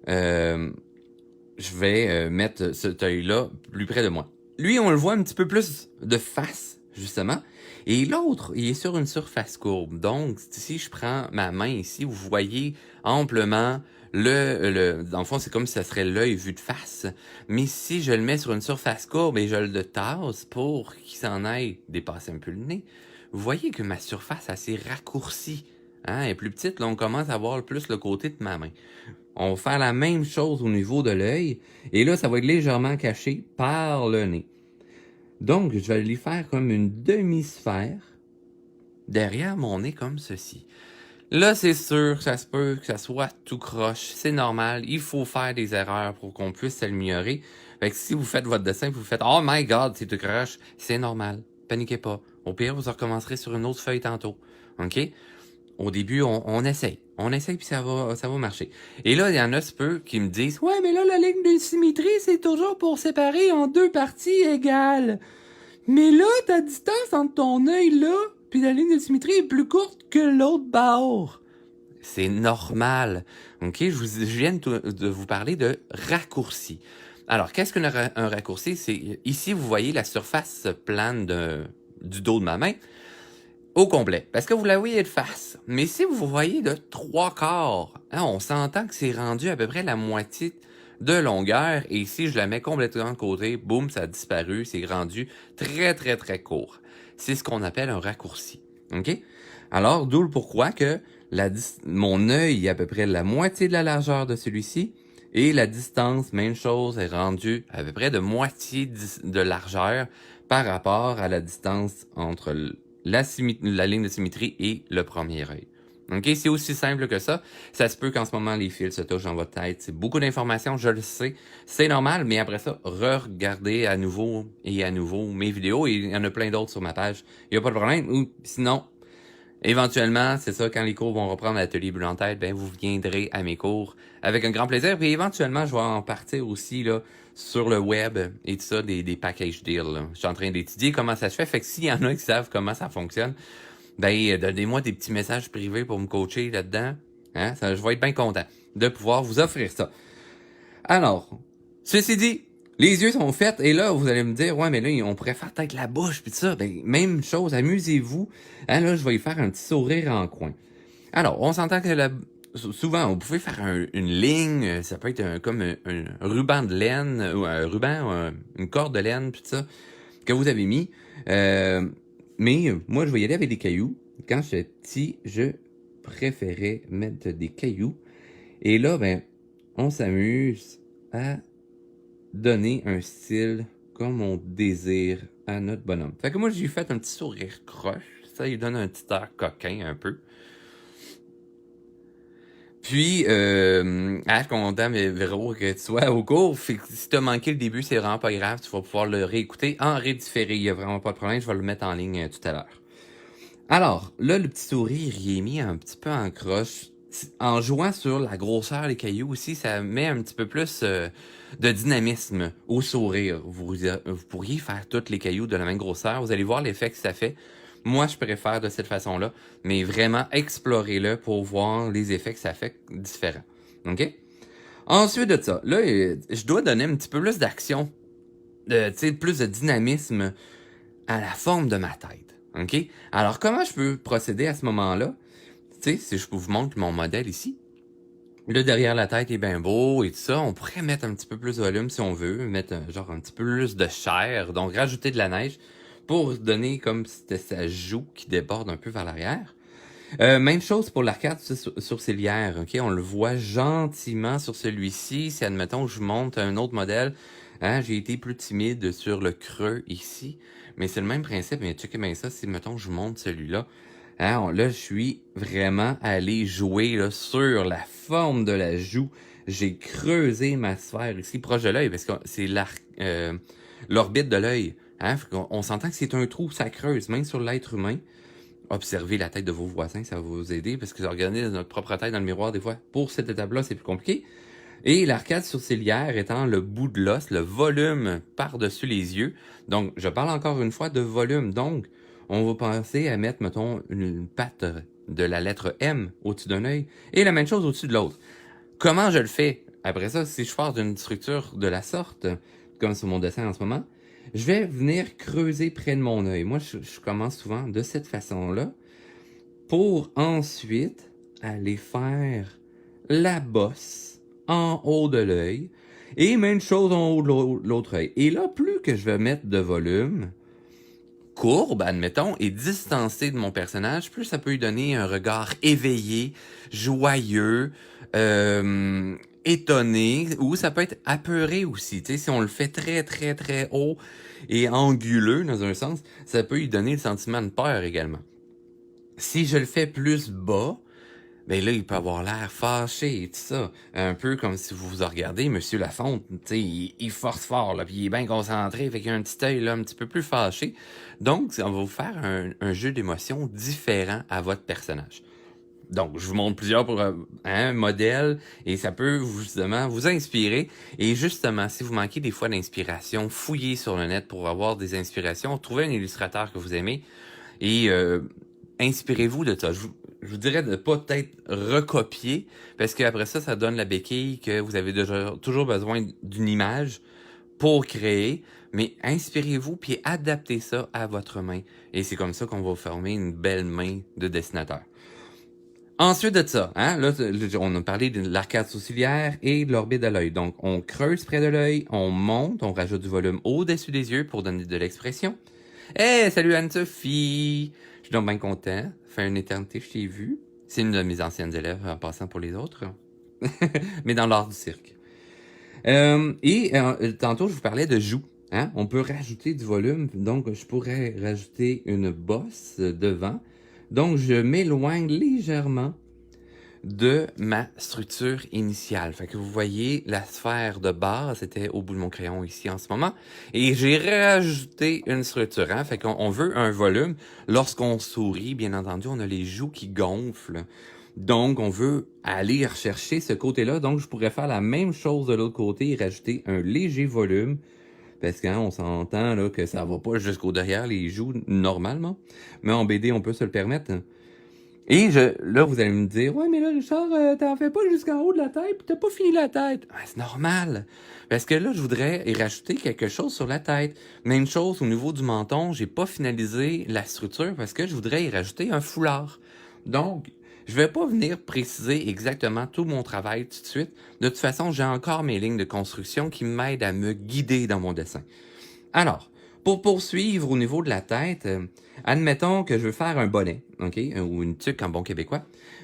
je vais mettre cet œil-là plus près de moi. Lui, on le voit un petit peu plus de face, justement. Et l'autre, il est sur une surface courbe. Donc, si je prends ma main ici, vous voyez amplement dans le fond, c'est comme si ça serait l'œil vu de face. Mais si je le mets sur une surface courbe et je le tasse pour qu'il s'en aille dépasser un peu le nez, vous voyez que ma surface assez raccourcie. Hein, elle est plus petite, là, on commence à voir plus le côté de ma main. On va faire la même chose au niveau de l'œil. Et là, ça va être légèrement caché par le nez. Donc, je vais lui faire comme une demi-sphère derrière mon nez comme ceci. Là, c'est sûr, ça se peut que ça soit tout croche. C'est normal. Il faut faire des erreurs pour qu'on puisse s'améliorer. Fait que si vous faites votre dessin, vous faites « Oh my God, c'est tout croche », c'est normal. Paniquez pas. Au pire, vous recommencerez sur une autre feuille tantôt. OK? Au début, on essaye. On essaye puis ça va marcher. Et là, il y en a peu qui me disent « Ouais, mais là, la ligne de symétrie, c'est toujours pour séparer en deux parties égales. Mais là, ta distance entre ton œil là puis la ligne de symétrie est plus courte que l'autre bord. » C'est normal. OK? Je viens de vous parler de raccourci. Alors, qu'est-ce qu'un raccourci? C'est ici, vous voyez la surface plane du dos de ma main au complet, parce que vous la voyez de face. Mais si vous voyez de 3/4, hein, on s'entend que c'est rendu à peu près la moitié de longueur, et si je la mets complètement de côté, boum, ça a disparu, c'est rendu très court. C'est ce qu'on appelle un raccourci. OK? Alors, d'où le pourquoi que mon œil est à peu près la moitié de la largeur de celui-ci, et la distance, même chose, est rendue à peu près de moitié de largeur par rapport à la distance entre la ligne de symétrie et le premier œil. OK? C'est aussi simple que ça. Ça se peut qu'en ce moment, les fils se touchent dans votre tête. C'est beaucoup d'informations, je le sais. C'est normal, mais après ça, re-regardez à nouveau mes vidéos. Et il y en a plein d'autres sur ma page. Il n'y a pas de problème. Ou sinon, éventuellement, c'est ça, quand les cours vont reprendre l'atelier Bulle en tête, ben vous viendrez à mes cours avec un grand plaisir. Puis éventuellement, je vais en partir aussi là sur le web et tout ça, des package deals. Là. Je suis en train d'étudier comment ça se fait. Fait que s'il y en a qui savent comment ça fonctionne, ben donnez-moi des petits messages privés pour me coacher là-dedans. Hein? Ça, je vais être bien content de pouvoir vous offrir ça. Alors, ceci dit, les yeux sont faits et là, vous allez me dire, ouais, mais là, on pourrait faire peut-être la bouche puis tout ça. Ben, même chose, amusez-vous. Hein, là, je vais y faire un petit sourire en coin. Alors, on s'entend que souvent, vous pouvez faire une ligne, ça peut être comme un ruban de laine, ou un ruban, une corde de laine, puis tout ça, que vous avez mis. Mais moi, je vais y aller avec des cailloux. Quand j'étais petit, je préférais mettre des cailloux. Et là, ben, on s'amuse à donner un style comme on désire à notre bonhomme. Fait que moi, j'ai fait un petit sourire croche. Ça lui donne un petit air coquin un peu. Puis, je suis content, mais Véro, que tu sois au cours. Fait que si t'as manqué le début, c'est vraiment pas grave. Tu vas pouvoir le réécouter en rédifféré. Il y a vraiment pas de problème. Je vais le mettre en ligne tout à l'heure. Alors, là, le petit sourire, il est mis un petit peu en croche. En jouant sur la grosseur des cailloux aussi, ça met un petit peu plus de dynamisme au sourire. Vous pourriez faire tous les cailloux de la même grosseur. Vous allez voir l'effet que ça fait. Moi, je préfère de cette façon-là, mais vraiment explorez-le pour voir les effets que ça fait différents. OK? Ensuite de ça, là, je dois donner un petit peu plus d'action, plus de dynamisme à la forme de ma tête. OK? Alors, comment je peux procéder à ce moment-là? Tu sais, si je vous montre mon modèle ici, là, derrière la tête est bien beau et tout ça, on pourrait mettre un petit peu plus de volume si on veut, mettre genre un petit peu plus de chair, donc rajouter de la neige pour donner comme si c'était sa joue qui déborde un peu vers l'arrière. Même chose pour l'arcade sourcilière, ok? On le voit gentiment sur celui-ci. Si, admettons, je monte un autre modèle, hein, j'ai été plus timide sur le creux ici, mais c'est le même principe. Mais checkez bien ça, si, mettons, je monte celui-là, hein, là, je suis vraiment allé jouer là, sur la forme de la joue. J'ai creusé ma sphère ici, proche de l'œil, parce que c'est l'orbite de l'œil. Hein? On s'entend que c'est un trou, ça creuse, même sur l'être humain. Observez la tête de vos voisins, ça va vous aider, parce que regarder notre propre tête dans le miroir, des fois, pour cette étape-là, c'est plus compliqué. Et l'arcade sourcilière étant le bout de l'os, le volume par-dessus les yeux. Donc, je parle encore une fois de volume. Donc, on va penser à mettre, mettons, une patte de la lettre M au-dessus d'un œil et la même chose au-dessus de l'autre. Comment je le fais? Après ça, si je pars d'une structure de la sorte, comme sur mon dessin en ce moment, je vais venir creuser près de mon œil. Moi, je commence souvent de cette façon-là pour ensuite aller faire la bosse en haut de l'œil et même chose en haut de l'autre œil. Et là, plus que je vais mettre de volume, courbe, admettons, et distancé de mon personnage, plus ça peut lui donner un regard éveillé, joyeux, étonné, ou ça peut être apeuré aussi. Tu sais, si on le fait très, très, très haut et anguleux, dans un sens, ça peut lui donner le sentiment de peur également. Si je le fais plus bas, ben là, il peut avoir l'air fâché et tout ça. Un peu comme si vous vous regardez, Monsieur Lafonte, tu sais, il force fort, là, puis il est bien concentré, fait qu'il a un petit œil, là, un petit peu plus fâché. Donc, on va vous faire un jeu d'émotions différent à votre personnage. Donc, je vous montre plusieurs modèles et ça peut vous, justement vous inspirer. Et justement, si vous manquez des fois d'inspiration, fouillez sur le net pour avoir des inspirations. Trouvez un illustrateur que vous aimez et inspirez-vous de ça. Je vous dirais de pas peut-être recopier, parce qu'après ça, ça donne la béquille que vous avez déjà toujours besoin d'une image pour créer, mais inspirez-vous puis adaptez ça à votre main. Et c'est comme ça qu'on va former une belle main de dessinateur. Ensuite de ça, hein, là, on a parlé de l'arcade sourcilière et de l'orbite de l'œil. Donc, on creuse près de l'œil, on monte, on rajoute du volume au-dessus des yeux pour donner de l'expression. Hey, salut Anne-Sophie! Je suis donc bien content. Ça fait une éternité que je t'ai vu. C'est une de mes anciennes élèves en passant pour les autres. Mais dans l'art du cirque. Tantôt, je vous parlais de joue. Hein? On peut rajouter du volume. Donc, je pourrais rajouter une bosse devant. Donc, je m'éloigne légèrement de ma structure initiale. Fait que vous voyez, la sphère de base était au bout de mon crayon ici en ce moment. Et j'ai rajouté une structure. Hein? Fait qu'on veut un volume. Lorsqu'on sourit, bien entendu, on a les joues qui gonflent. Donc, on veut aller rechercher ce côté-là. Donc, je pourrais faire la même chose de l'autre côté et rajouter un léger volume. Parce qu'on s'entend là que ça va pas jusqu'au derrière les joues normalement. Mais en BD, on peut se le permettre. Et là, vous allez me dire, ouais, mais là, Richard, t'en fais pas jusqu'en haut de la tête, pis t'as pas fini la tête. Ah, c'est normal. Parce que là, je voudrais y rajouter quelque chose sur la tête. Même chose au niveau du menton, j'ai pas finalisé la structure parce que je voudrais y rajouter un foulard. Donc, je vais pas venir préciser exactement tout mon travail tout de suite. De toute façon, j'ai encore mes lignes de construction qui m'aident à me guider dans mon dessin. Alors, pour poursuivre au niveau de la tête, admettons que je veux faire un bonnet, ok, ou une tuque en bon québécois.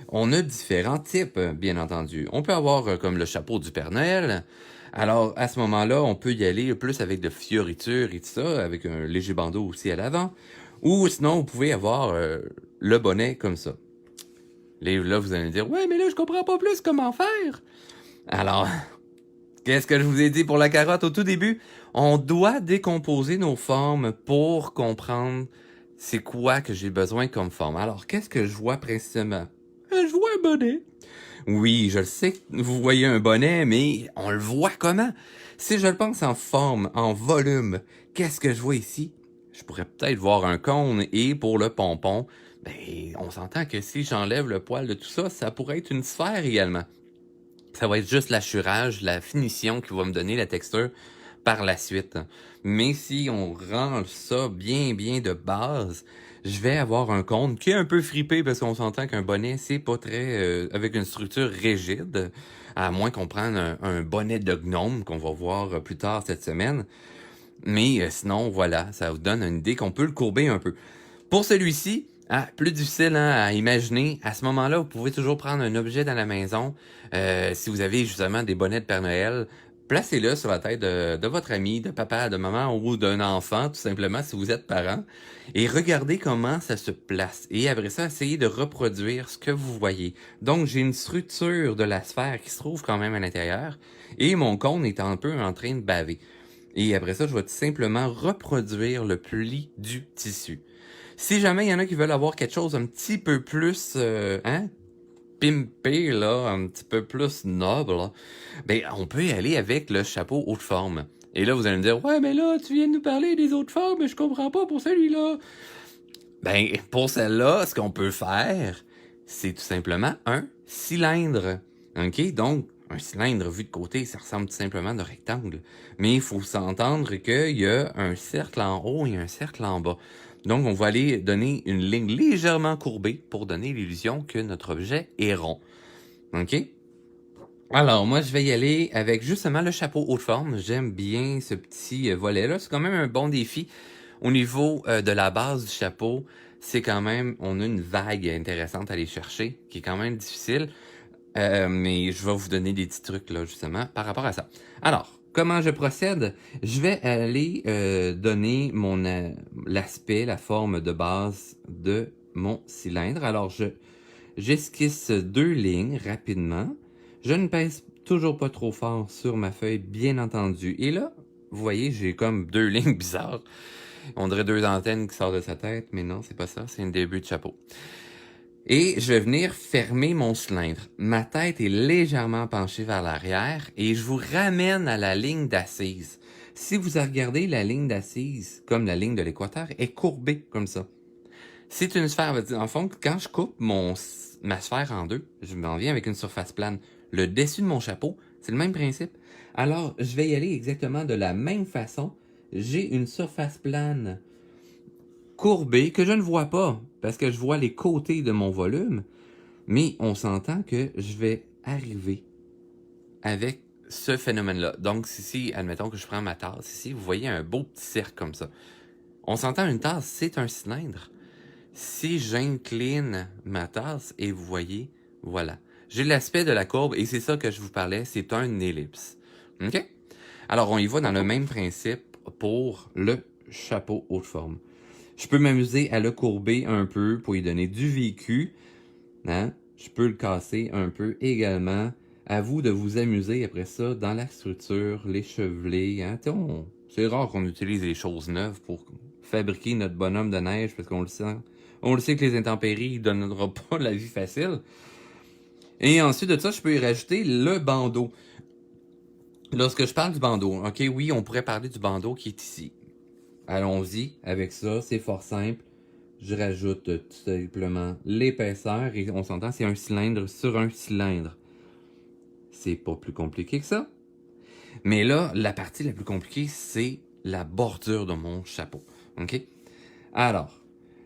On a différents types, bien entendu. On peut avoir comme le chapeau du Père Noël. Alors, à ce moment-là, on peut y aller plus avec de fioritures et tout ça, avec un léger bandeau aussi à l'avant. Ou sinon, vous pouvez avoir le bonnet comme ça. Là, vous allez me dire, ouais, mais là, je comprends pas plus comment faire. Alors, qu'est-ce que je vous ai dit pour la carotte au tout début? On doit décomposer nos formes pour comprendre c'est quoi que j'ai besoin comme forme. Alors, qu'est-ce que je vois précisément? Je vois un bonnet. Oui, je le sais que vous voyez un bonnet, mais on le voit comment? Si je le pense en forme, en volume, qu'est-ce que je vois ici? je pourrais peut-être voir un cône. Et pour le pompon, ben, on s'entend que si j'enlève le poil de tout ça, ça pourrait être une sphère également. Ça va être juste l'assurage, la finition qui va me donner la texture par la suite. Mais si on rend ça bien de base, je vais avoir un cône qui est un peu fripé parce qu'on s'entend qu'un bonnet, c'est pas très... avec une structure rigide, à moins qu'on prenne un bonnet de gnome qu'on va voir plus tard cette semaine. Mais sinon, voilà, ça vous donne une idée qu'on peut le courber un peu. Pour celui-ci, plus difficile à imaginer, à ce moment-là, vous pouvez toujours prendre un objet dans la maison. Si vous avez justement des bonnets de Père Noël, placez-le sur la tête de votre ami, de papa, de maman ou d'un enfant, tout simplement, si vous êtes parent. Et regardez comment ça se place. Et après ça, essayez de reproduire ce que vous voyez. Donc, j'ai une structure de la sphère qui se trouve quand même à l'intérieur. Et mon cône est un peu en train de baver. Et après ça, je vais tout simplement reproduire le pli du tissu. Si jamais il y en a qui veulent avoir quelque chose un petit peu plus, pimpé, là, un petit peu plus noble, là, ben, on peut y aller avec le chapeau haute forme. Et là, vous allez me dire, ouais, mais là, tu viens de nous parler des autres formes, mais je comprends pas pour celui-là. Ben, pour celle-là, ce qu'on peut faire, c'est tout simplement un cylindre. OK? Donc, un cylindre vu de côté, ça ressemble tout simplement à un rectangle. Mais il faut s'entendre qu'il y a un cercle en haut et un cercle en bas. Donc, on va aller donner une ligne légèrement courbée pour donner l'illusion que notre objet est rond. OK? Alors, moi, je vais y aller avec justement le chapeau haute forme. J'aime bien ce petit volet-là. C'est quand même un bon défi. Au niveau de la base du chapeau, c'est quand même, on a une vague intéressante à aller chercher, qui est quand même difficile. Mais je vais vous donner des petits trucs, là, justement, par rapport à ça. Alors, comment je procède? Je vais aller donner l'aspect, la forme de base de mon cylindre. Alors, j'esquisse 2 lignes rapidement. Je ne pèse toujours pas trop fort sur ma feuille, bien entendu. Et là, vous voyez, j'ai comme 2 lignes bizarres. On dirait 2 antennes qui sortent de sa tête, mais non, c'est pas ça, c'est un début de chapeau. Et je vais venir fermer mon cylindre. Ma tête est légèrement penchée vers l'arrière et je vous ramène à la ligne d'assise. Si vous regardez la ligne d'assise, comme la ligne de l'équateur, est courbée comme ça. C'est une sphère. En fond, quand je coupe ma sphère en deux, je m'en viens avec une surface plane. Le dessus de mon chapeau, c'est le même principe. Alors, je vais y aller exactement de la même façon. J'ai une surface plane courbée que je ne vois pas parce que je vois les côtés de mon volume, mais on s'entend que je vais arriver avec ce phénomène-là. Donc, ici, admettons que je prends ma tasse. Ici, vous voyez un beau petit cercle comme ça. On s'entend, une tasse, c'est un cylindre. Si j'incline ma tasse, et vous voyez, voilà. J'ai l'aspect de la courbe, et c'est ça que je vous parlais, c'est un ellipse. OK? Alors, on y va dans le même principe pour le chapeau haute forme. Je peux m'amuser à le courber un peu pour y donner du vécu. Hein? Je peux le casser un peu également. À vous de vous amuser après ça dans la structure, l'échevelé. Hein? C'est rare qu'on utilise les choses neuves pour fabriquer notre bonhomme de neige parce qu'on le sait. On le sait que les intempéries ne donneront pas la vie facile. Et ensuite de ça, je peux y rajouter le bandeau. Lorsque je parle du bandeau, ok, oui, on pourrait parler du bandeau qui est ici. Allons-y avec ça, c'est fort simple. Je rajoute tout simplement l'épaisseur et on s'entend, c'est un cylindre sur un cylindre. C'est pas plus compliqué que ça. Mais là, la partie la plus compliquée, c'est la bordure de mon chapeau. OK? Alors,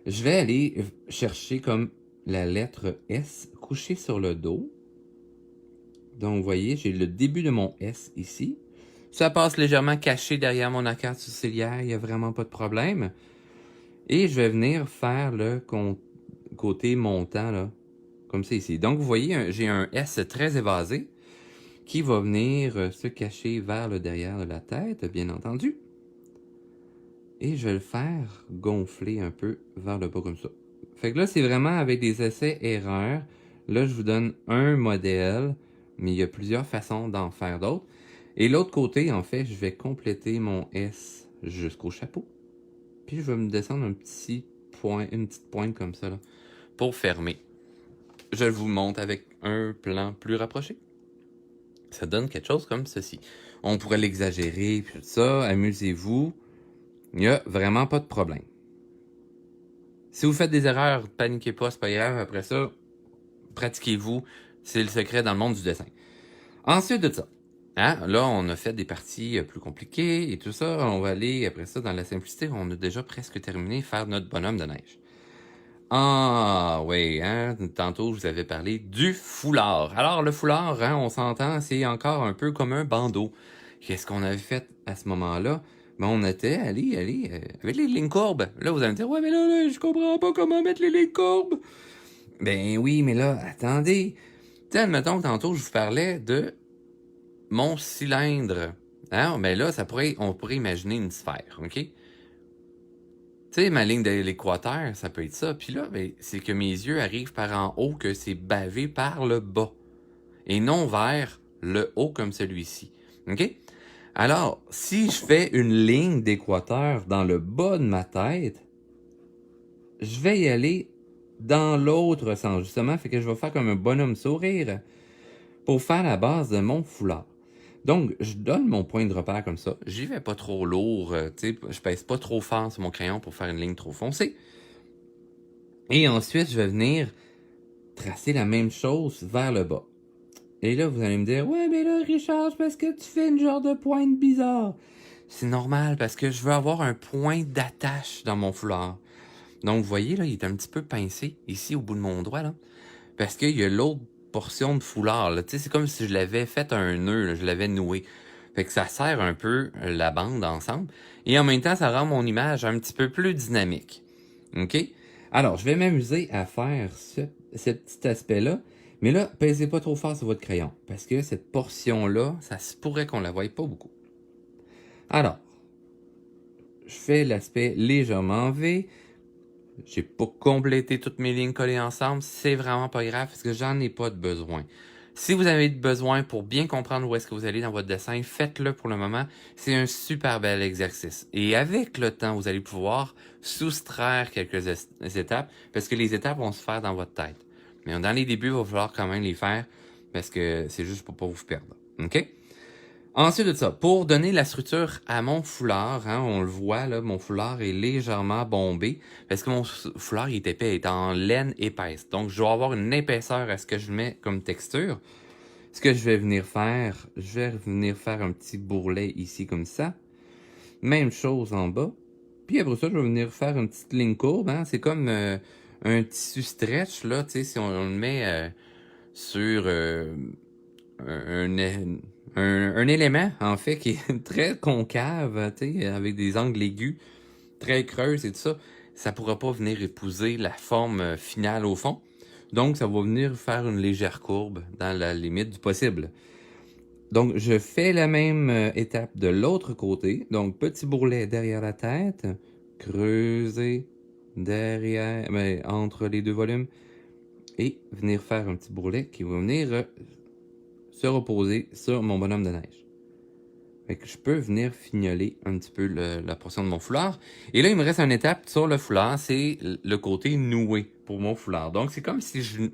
je vais aller chercher comme la lettre S couchée sur le dos. Donc, vous voyez, j'ai le début de mon S ici. Ça passe légèrement caché derrière mon arcade sourcilière, il n'y a vraiment pas de problème. Et je vais venir faire le côté montant, là, comme ça ici. Donc, vous voyez, j'ai un S très évasé qui va venir se cacher vers le derrière de la tête, bien entendu. Et je vais le faire gonfler un peu vers le bas comme ça. Fait que là, c'est vraiment avec des essais-erreurs. Là, je vous donne un modèle, mais il y a plusieurs façons d'en faire d'autres. Et l'autre côté, en fait, je vais compléter mon S jusqu'au chapeau. Puis je vais me descendre un petit point, une petite pointe comme ça, là, pour fermer. Je vous montre avec un plan plus rapproché. Ça donne quelque chose comme ceci. On pourrait l'exagérer, puis tout ça, amusez-vous. Il n'y a vraiment pas de problème. Si vous faites des erreurs, paniquez pas, c'est pas grave. Après ça, pratiquez-vous. C'est le secret dans le monde du dessin. Ensuite de ça, hein, là, on a fait des parties plus compliquées et tout ça. On va aller, après ça, dans la simplicité. On a déjà presque terminé faire notre bonhomme de neige. Ah, oui, hein, tantôt, je vous avais parlé du foulard. Alors, le foulard, hein, on s'entend, c'est encore un peu comme un bandeau. Qu'est-ce qu'on avait fait à ce moment-là? Ben, on était allé, avec les lignes courbes. Là, vous allez me dire, ouais, mais là, je comprends pas comment mettre les lignes courbes. Ben oui, mais là, attendez. Tu sais, admettons que tantôt, je vous parlais de mon cylindre. Hein? Ben là, on pourrait imaginer une sphère, OK? Tu sais, ma ligne de l'équateur, ça peut être ça. Puis là, ben, c'est que mes yeux arrivent par en haut, que c'est bavé par le bas. Et non vers le haut comme celui-ci. OK? Alors, si je fais une ligne d'équateur dans le bas de ma tête, je vais y aller dans l'autre sens, justement. Fait que je vais faire comme un bonhomme sourire pour faire la base de mon foulard. Donc, je donne mon point de repère comme ça. J'y vais pas trop lourd, tu sais, je pèse pas trop fort sur mon crayon pour faire une ligne trop foncée. Et ensuite, je vais venir tracer la même chose vers le bas. Et là, vous allez me dire, ouais, mais là, Richard, c'est parce que tu fais une genre de pointe bizarre. C'est normal, parce que je veux avoir un point d'attache dans mon foulard. Donc, vous voyez, là, il est un petit peu pincé, ici, au bout de mon doigt, là. Parce qu'il y a l'autre portion de foulard, là. Tu sais, c'est comme si je l'avais fait un nœud, là, je l'avais noué. Fait que ça serre un peu la bande ensemble. Et en même temps, ça rend mon image un petit peu plus dynamique. OK? Alors, je vais m'amuser à faire ce petit aspect-là. Mais là, pèsez pas trop fort sur votre crayon. Parce que cette portion-là, ça se pourrait qu'on la voie pas beaucoup. Alors, je fais l'aspect légèrement V. J'ai pas complété toutes mes lignes collées ensemble. C'est vraiment pas grave parce que j'en ai pas de besoin. Si vous avez besoin pour bien comprendre où est-ce que vous allez dans votre dessin, faites-le pour le moment. C'est un super bel exercice. Et avec le temps, vous allez pouvoir soustraire quelques étapes parce que les étapes vont se faire dans votre tête. Mais dans les débuts, il va falloir quand même les faire parce que c'est juste pour pas vous perdre. OK? Ensuite de ça, pour donner la structure à mon foulard, hein, on le voit, là, mon foulard est légèrement bombé parce que mon foulard il est épais, il est en laine épaisse. Donc, je dois avoir une épaisseur à ce que je mets comme texture. Ce que je vais venir faire, je vais venir faire un petit bourrelet ici comme ça. Même chose en bas. Puis après ça, je vais venir faire une petite ligne courbe. Hein. C'est comme un tissu stretch, là, tu sais, si on le met sur un, un élément, en fait, qui est très concave, tu sais, avec des angles aigus, très creux et tout ça, ça pourra pas venir épouser la forme finale au fond. Donc, ça va venir faire une légère courbe dans la limite du possible. Donc, je fais la même étape de l'autre côté. Donc, petit bourrelet derrière la tête, creuser derrière, entre les deux volumes, et venir faire un petit bourrelet qui va venir se reposer sur mon bonhomme de neige. Fait que je peux venir fignoler un petit peu la portion de mon foulard. Et là, il me reste une étape sur le foulard, c'est le côté noué pour mon foulard. Donc, c'est comme si je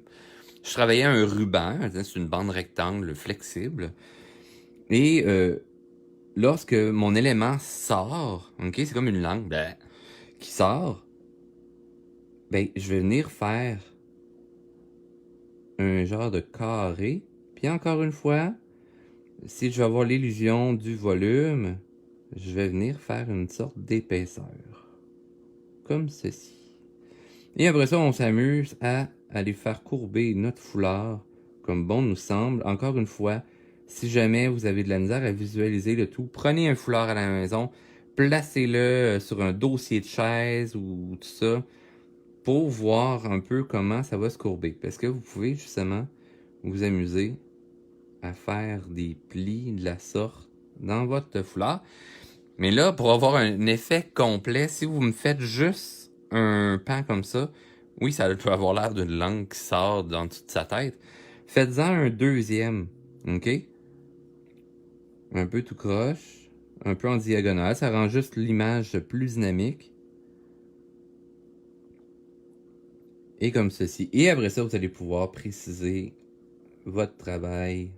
travaillais un ruban, c'est une bande rectangle flexible. Et lorsque mon élément sort, ok, c'est comme une langue qui sort, ben, je vais venir faire un genre de carré. Puis encore une fois, si je veux avoir l'illusion du volume, je vais venir faire une sorte d'épaisseur. Comme ceci. Et après ça, on s'amuse à aller faire courber notre foulard comme bon nous semble. Encore une fois, si jamais vous avez de la misère à visualiser le tout, prenez un foulard à la maison, placez-le sur un dossier de chaise ou tout ça pour voir un peu comment ça va se courber. Parce que vous pouvez justement vous amuser à faire des plis de la sorte dans votre foulard. Mais là, pour avoir un effet complet, si vous me faites juste un pan comme ça, oui, ça peut avoir l'air d'une langue qui sort dans toute sa tête. Faites-en un deuxième, ok? Un peu tout croche, un peu en diagonale, ça rend juste l'image plus dynamique. Et comme ceci. Et après ça, vous allez pouvoir préciser votre travail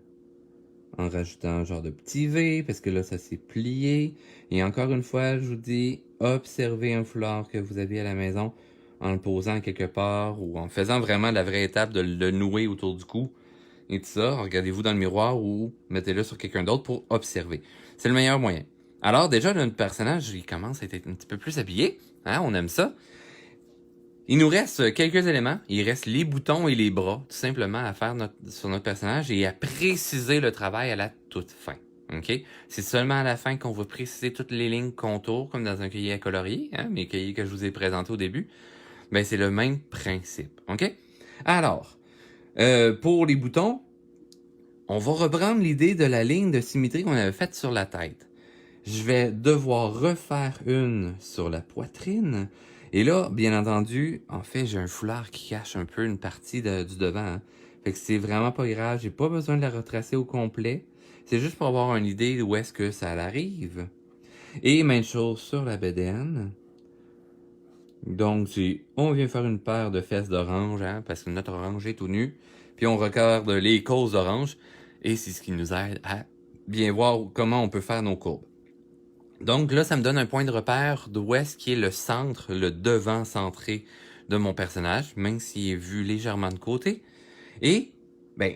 en rajoutant un genre de petit V, parce que là, ça s'est plié. Et encore une fois, je vous dis, observez un foulard que vous avez à la maison en le posant quelque part ou en faisant vraiment la vraie étape de le nouer autour du cou et tout ça. Regardez-vous dans le miroir ou mettez-le sur quelqu'un d'autre pour observer. C'est le meilleur moyen. Alors déjà, notre personnage, il commence à être un petit peu plus habillé. Hein, on aime ça. Il nous reste quelques éléments. Il reste les boutons et les bras, tout simplement, à faire sur notre personnage et à préciser le travail à la toute fin. OK? C'est seulement à la fin qu'on va préciser toutes les lignes contours, comme dans un cahier à colorier, hein, mes cahiers que je vous ai présentés au début. Ben, c'est le même principe. OK? Alors, pour les boutons, on va reprendre l'idée de la ligne de symétrie qu'on avait faite sur la tête. Je vais devoir refaire une sur la poitrine. Et là, bien entendu, en fait, j'ai un foulard qui cache un peu une partie du devant. Hein. Fait que c'est vraiment pas grave. J'ai pas besoin de la retracer au complet. C'est juste pour avoir une idée d'où est-ce que ça arrive. Et même chose sur la bedaine. Donc, on vient faire une paire de fesses d'orange, hein, parce que notre orange est tout nu. Puis on regarde les causes d'orange. Et c'est ce qui nous aide à bien voir comment on peut faire nos courbes. Donc là, ça me donne un point de repère d'où est-ce qui est le centre, le devant centré de mon personnage, même s'il est vu légèrement de côté. Et, ben,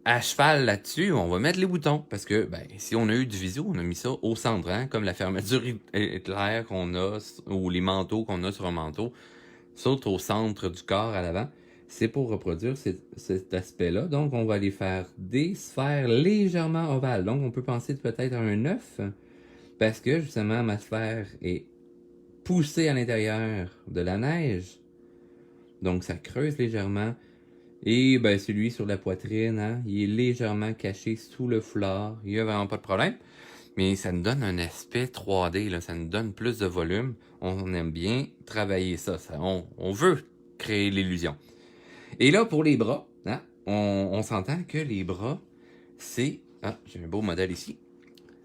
à cheval là-dessus, on va mettre les boutons, parce que, ben, si on a eu du visio, on a mis ça au centre, hein, comme la fermeture éclair qu'on a, ou les manteaux qu'on a sur un manteau, sautent au centre du corps à l'avant. C'est pour reproduire cet aspect-là. Donc, on va aller faire des sphères légèrement ovales. Donc, on peut penser peut-être à un œuf, parce que justement, ma sphère est poussée à l'intérieur de la neige. Donc, ça creuse légèrement. Et ben, celui sur la poitrine, hein, il est légèrement caché sous le foulard. Il n'y a vraiment pas de problème. Mais ça nous donne un aspect 3D, là. Ça nous donne plus de volume. On aime bien travailler ça. On veut créer l'illusion. Et là, pour les bras, hein, on s'entend que les bras, c'est... Ah, j'ai un beau modèle ici.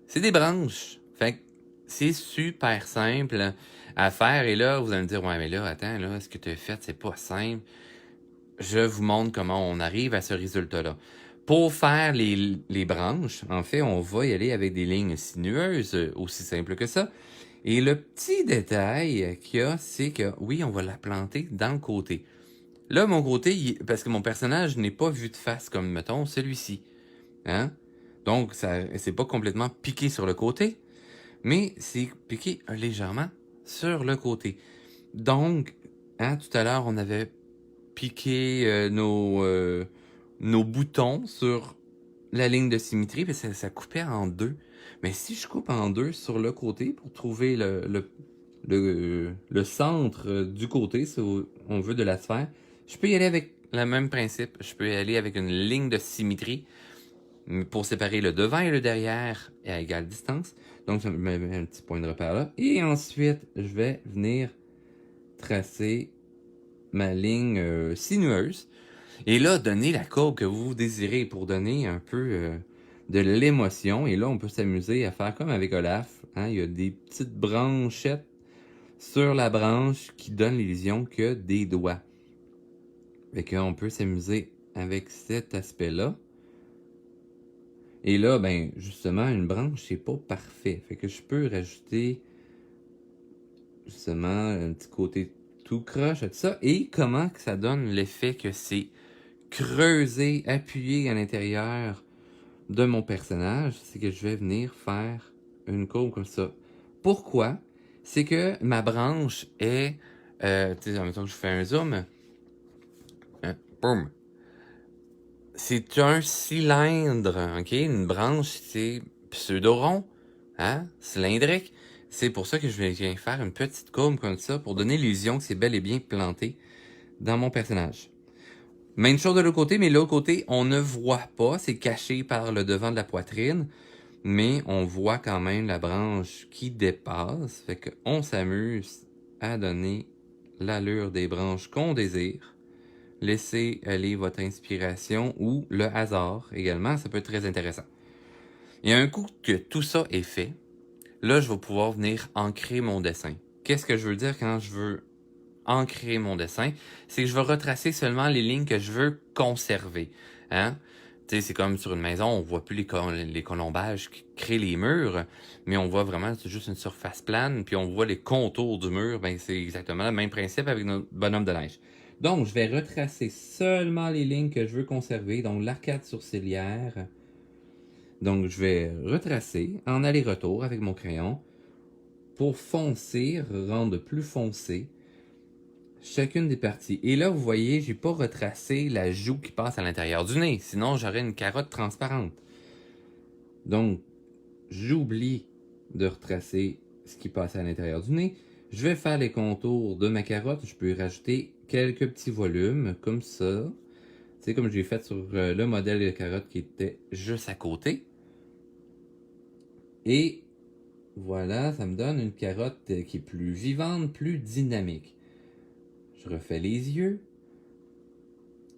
C'est des branches. Fait que c'est super simple à faire. Et là, vous allez me dire, ouais, mais là, attends, là, ce que tu as fait, c'est pas simple. Je vous montre comment on arrive à ce résultat-là. Pour faire les branches, en fait, on va y aller avec des lignes sinueuses, aussi simple que ça. Et le petit détail qu'il y a, c'est que, oui, on va la planter dans le côté. Là, mon côté, parce que mon personnage n'est pas vu de face comme, mettons, celui-ci. Hein? Donc, c'est pas complètement piqué sur le côté, mais c'est piqué légèrement sur le côté. Donc, hein, tout à l'heure, on avait piqué nos boutons sur la ligne de symétrie, puis ça coupait en deux. Mais si je coupe en deux sur le côté pour trouver le centre du côté, si on veut, de la sphère, je peux y aller avec le même principe. Je peux y aller avec une ligne de symétrie pour séparer le devant et le derrière à égale distance. Donc, je me mets un petit point de repère là. Et ensuite, je vais venir tracer ma ligne sinueuse. Et là, donner la courbe que vous désirez pour donner un peu de l'émotion. Et là, on peut s'amuser à faire comme avec Olaf. Hein? Il y a des petites branchettes sur la branche qui donnent l'illusion que des doigts. Fait qu'on peut s'amuser avec cet aspect-là. Et là, ben, justement, une branche, c'est pas parfait. Fait que je peux rajouter, justement, un petit côté tout croche, tout ça. Et comment que ça donne l'effet que c'est creusé, appuyé à l'intérieur de mon personnage, c'est que je vais venir faire une courbe comme ça. Pourquoi? C'est que ma branche est, tu sais, en même temps que je fais un zoom, boum. C'est un cylindre, ok? Une branche, c'est pseudo-rond, hein? Cylindrique. C'est pour ça que je viens faire une petite courbe comme ça pour donner l'illusion que c'est bel et bien planté dans mon personnage. Même chose de l'autre côté, mais l'autre côté, on ne voit pas, c'est caché par le devant de la poitrine, mais on voit quand même la branche qui dépasse, fait qu'on s'amuse à donner l'allure des branches qu'on désire. Laissez aller votre inspiration ou le hasard également, ça peut être très intéressant. Et un coup que tout ça est fait, là, je vais pouvoir venir ancrer mon dessin. Qu'est-ce que je veux dire quand je veux ancrer mon dessin? C'est que je vais retracer seulement les lignes que je veux conserver. Hein? Tu sais, c'est comme sur une maison, on voit plus les colombages qui créent les murs, mais on voit vraiment, c'est juste une surface plane, puis on voit les contours du mur. Ben, c'est exactement le même principe avec notre bonhomme de neige. Donc, je vais retracer seulement les lignes que je veux conserver. Donc, l'arcade sourcilière. Donc, je vais retracer en aller-retour avec mon crayon pour foncer, rendre plus foncé chacune des parties. Et là, vous voyez, j'ai pas retracé la joue qui passe à l'intérieur du nez. Sinon, j'aurais une carotte transparente. Donc, j'oublie de retracer ce qui passe à l'intérieur du nez. Je vais faire les contours de ma carotte. Je peux y rajouter quelques petits volumes, comme ça. C'est comme j'ai fait sur le modèle de carotte qui était juste à côté. Et voilà, ça me donne une carotte qui est plus vivante, plus dynamique. Je refais les yeux.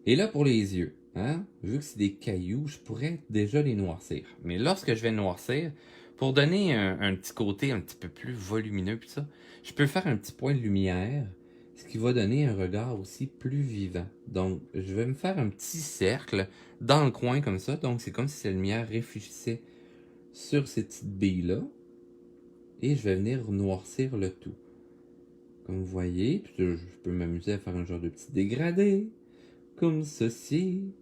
Et là, pour les yeux, hein, vu que c'est des cailloux, je pourrais déjà les noircir. Mais lorsque je vais noircir, pour donner un petit côté un petit peu plus volumineux, puis ça, je peux faire un petit point de lumière, ce qui va donner un regard aussi plus vivant. Donc, je vais me faire un petit cercle dans le coin comme ça. Donc, c'est comme si la lumière réfléchissait sur ces petites billes-là. Et je vais venir noircir le tout. Comme vous voyez, puis je peux m'amuser à faire un genre de petit dégradé, comme ceci.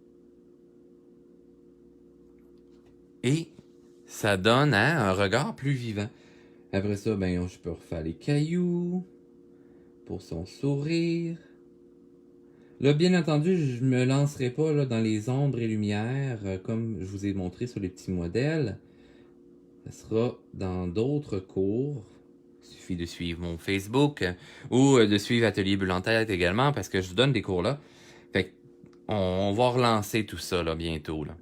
Et ça donne un regard plus vivant. Après ça, ben, je peux refaire les cailloux pour son sourire. Là, bien entendu, je me lancerai pas là, dans les ombres et lumières comme je vous ai montré sur les petits modèles. Ça sera dans d'autres cours. Il suffit de suivre mon Facebook ou de suivre Atelier Bulle en Tête également parce que je donne des cours là. Fait on va relancer tout ça là, bientôt. Là.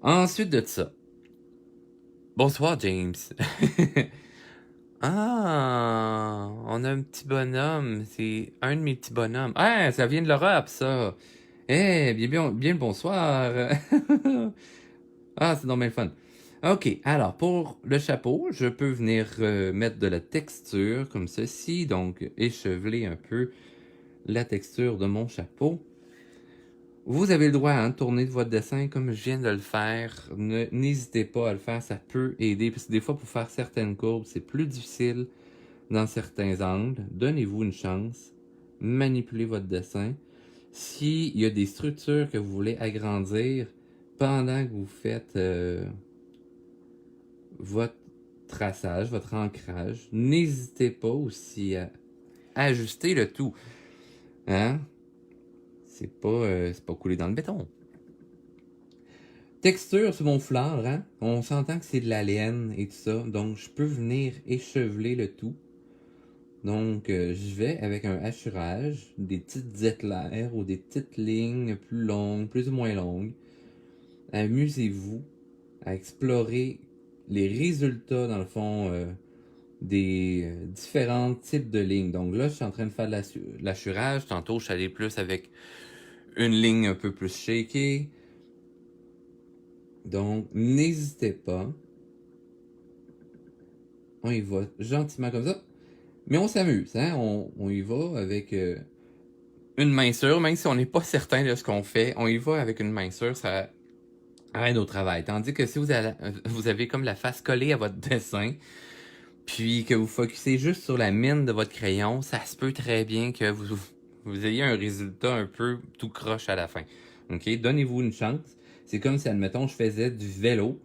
Ensuite de ça. Bonsoir, James. Ah, on a un petit bonhomme. C'est un de mes petits bonhommes. Ah, ça vient de l'Europe, ça. Eh, bien le bonsoir. Ah, c'est donc bien le fun. Ok, alors pour le chapeau, je peux venir mettre de la texture comme ceci, donc écheveler un peu la texture de mon chapeau. Vous avez le droit à tourner de votre dessin comme je viens de le faire. N'hésitez pas à le faire, ça peut aider. Parce que des fois, pour faire certaines courbes, c'est plus difficile dans certains angles. Donnez-vous une chance. Manipulez votre dessin. S'il y a des structures que vous voulez agrandir pendant que vous faites votre traçage, votre ancrage, n'hésitez pas aussi à ajuster le tout. Hein? C'est pas coulé dans le béton. Texture sur mon foulard, hein? On s'entend que c'est de la laine et tout ça. Donc, je peux venir écheveler le tout. Donc, je vais avec un hachurage, des petites éclairs ou des petites lignes plus longues, plus ou moins longues. Amusez-vous à explorer les résultats, dans le fond, des différents types de lignes. Donc là, je suis en train de faire de l'hachurage. Tantôt, je suis allé plus avec une ligne un peu plus shakée. Donc, n'hésitez pas. On y va gentiment comme ça. Mais on s'amuse, hein? On y va avec une main sûre, même si on n'est pas certain de ce qu'on fait. On y va avec une main sûre, ça aide au travail. Tandis que si vous avez comme la face collée à votre dessin, puis que vous focussez juste sur la mine de votre crayon, ça se peut très bien que vous ayez un résultat un peu tout croche à la fin. OK? Donnez-vous une chance. C'est comme si, admettons, je faisais du vélo,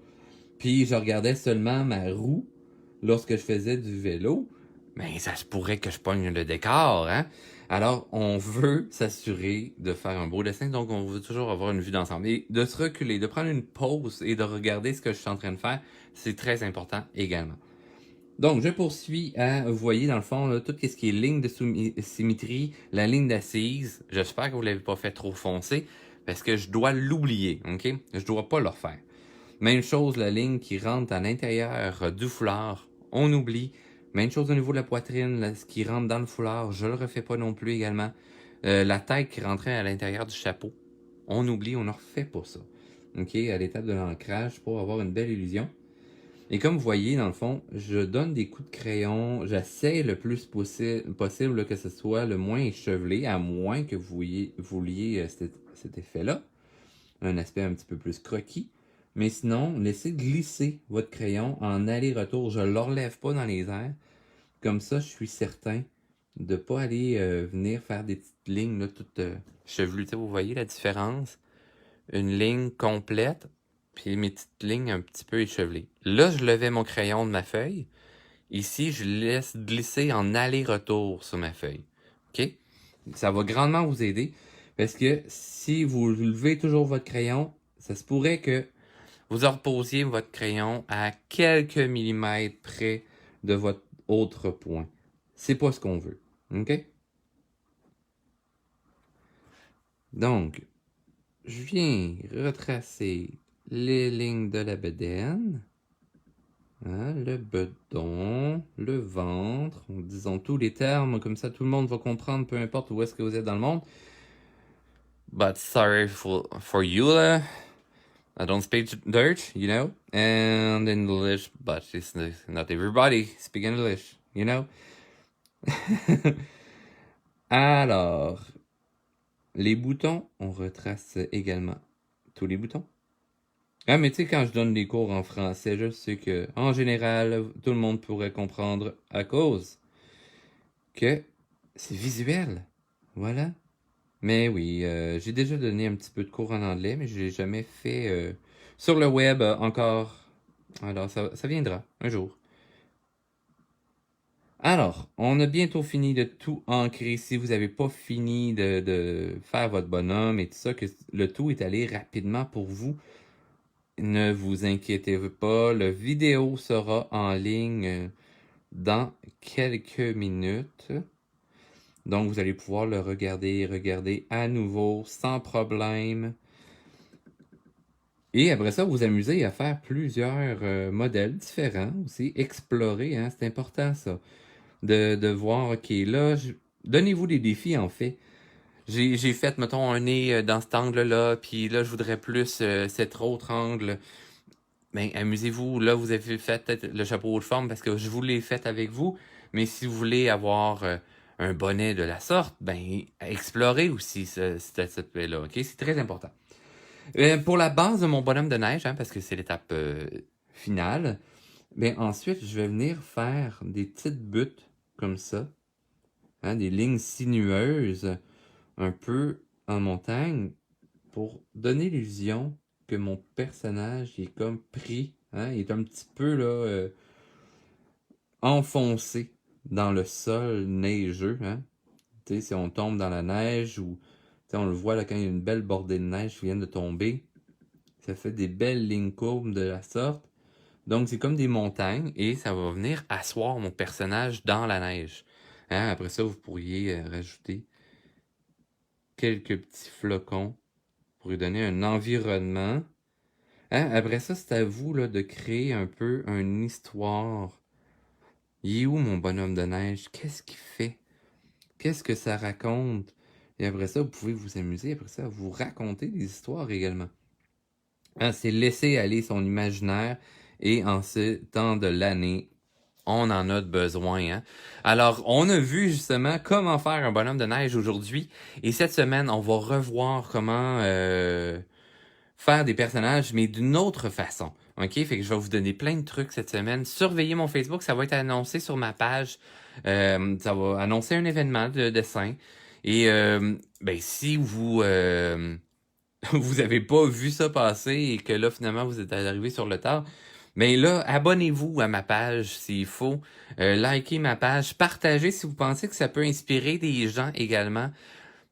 puis je regardais seulement ma roue lorsque je faisais du vélo. Mais ça se pourrait que je pogne le décor, hein? Alors, on veut s'assurer de faire un beau dessin, donc on veut toujours avoir une vue d'ensemble. Et de se reculer, de prendre une pause et de regarder ce que je suis en train de faire, c'est très important également. Donc, je poursuis à, vous voyez, dans le fond, là, tout ce qui est ligne de symétrie, la ligne d'assise. J'espère que vous ne l'avez pas fait trop foncé, parce que je dois l'oublier, OK? Je dois pas le refaire. Même chose, la ligne qui rentre à l'intérieur du foulard, on oublie. Même chose au niveau de la poitrine, là, ce qui rentre dans le foulard, je le refais pas non plus également. La tête qui rentrait à l'intérieur du chapeau, on oublie, on ne refait pas ça. OK? À l'étape de l'ancrage pour avoir une belle illusion. Et comme vous voyez, dans le fond, je donne des coups de crayon. J'essaie le plus possible que ce soit le moins échevelé, à moins que vous vouliez cet effet-là. un aspect un petit peu plus croquis. Mais sinon, laissez glisser votre crayon en aller-retour. Je ne l'enlève pas dans les airs. Comme ça, je suis certain de ne pas aller venir faire des petites lignes là, toutes chevelues. Vous voyez la différence? Une ligne complète, puis mes petites lignes un petit peu échevelées. Là, je levais mon crayon de ma feuille. Ici, je laisse glisser en aller-retour sur ma feuille. OK? Ça va grandement vous aider parce que si vous levez toujours votre crayon, ça se pourrait que vous reposiez votre crayon à quelques millimètres près de votre autre point. C'est pas ce qu'on veut. OK? Donc, je viens retracer les lignes de la bedaine. Hein, le bedon, le ventre, disons tous les termes, comme ça tout le monde va comprendre, peu importe où est-ce que vous êtes dans le monde. But sorry for you, I don't speak Dutch, you know, and English, but it's not everybody speak English, you know. Alors, les boutons, on retrace également tous les boutons. Ah, mais tu sais, quand je donne des cours en français, je sais que, en général, tout le monde pourrait comprendre à cause que c'est visuel. Voilà. Mais oui, j'ai déjà donné un petit peu de cours en anglais, mais je l'ai jamais fait sur le web encore. Alors, ça viendra un jour. Alors, on a bientôt fini de tout ancrer. Si vous n'avez pas fini de faire votre bonhomme et tout ça, que le tout est allé rapidement pour vous, ne vous inquiétez pas. La vidéo sera en ligne dans quelques minutes. Donc, vous allez pouvoir le regarder à nouveau sans problème. Et après ça, vous amuser à faire plusieurs modèles différents aussi. Explorer, hein, c'est important ça. De voir, OK, là, donnez-vous des défis en fait. J'ai fait, mettons, un nez dans cet angle-là, puis là, je voudrais plus cet autre angle. Ben, amusez-vous. Là, vous avez fait peut-être le chapeau de forme parce que je vous l'ai fait avec vous. Mais si vous voulez avoir un bonnet de la sorte, ben, explorez aussi cet aspect-là. OK? C'est très important. Pour la base de mon bonhomme de neige, hein, parce que c'est l'étape finale, ben, ensuite, je vais venir faire des petites buttes comme ça. Hein, des lignes sinueuses un peu en montagne pour donner l'illusion que mon personnage est comme pris, hein, il est un petit peu là enfoncé dans le sol neigeux, hein. Tu sais, si on tombe dans la neige ou on le voit là quand il y a une belle bordée de neige qui vient de tomber, ça fait des belles lignes courbes de la sorte. Donc c'est comme des montagnes et ça va venir asseoir mon personnage dans la neige. Hein, après ça, vous pourriez rajouter quelques petits flocons pour lui donner un environnement. Hein, après ça, c'est à vous là, de créer un peu une histoire. Il est où mon bonhomme de neige? Qu'est-ce qu'il fait? Qu'est-ce que ça raconte? Et après ça, vous pouvez vous amuser. Après ça, vous raconter des histoires également. Hein, c'est laisser aller son imaginaire. Et en ce temps de l'année, on en a besoin. Hein? Alors, on a vu justement comment faire un bonhomme de neige aujourd'hui. Et cette semaine, on va revoir comment faire des personnages, mais d'une autre façon. OK? Fait que je vais vous donner plein de trucs cette semaine. Surveillez mon Facebook, ça va être annoncé sur ma page. Ça va annoncer un événement de dessin. Et ben, si vous vous avez pas vu ça passer et que là, finalement, vous êtes arrivé sur le tard, mais là, abonnez-vous à ma page s'il faut. Likez ma page. Partagez si vous pensez que ça peut inspirer des gens également.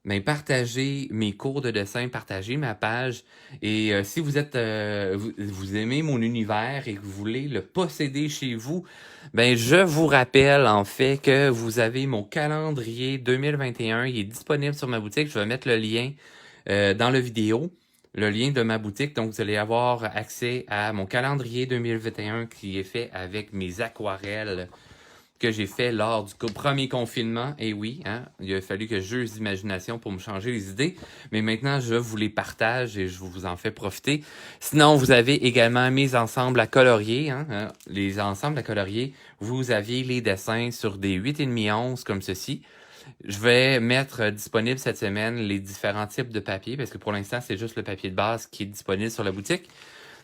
Mais partagez mes cours de dessin, partagez ma page. Et si vous êtes vous aimez mon univers et que vous voulez le posséder chez vous, ben je vous rappelle en fait que vous avez mon calendrier 2021. Il est disponible sur ma boutique. Je vais mettre le lien dans la vidéo, le lien de ma boutique. Donc vous allez avoir accès à mon calendrier 2021 qui est fait avec mes aquarelles que j'ai fait lors du premier confinement. Et oui, hein, il a fallu que j'use d'imagination pour me changer les idées. Mais maintenant, je vous les partage et je vous en fais profiter. Sinon, vous avez également mes ensembles à colorier. Hein, les ensembles à colorier, vous aviez les dessins sur des 8,5 onces comme ceci. Je vais mettre disponible cette semaine les différents types de papier, parce que pour l'instant, c'est juste le papier de base qui est disponible sur la boutique.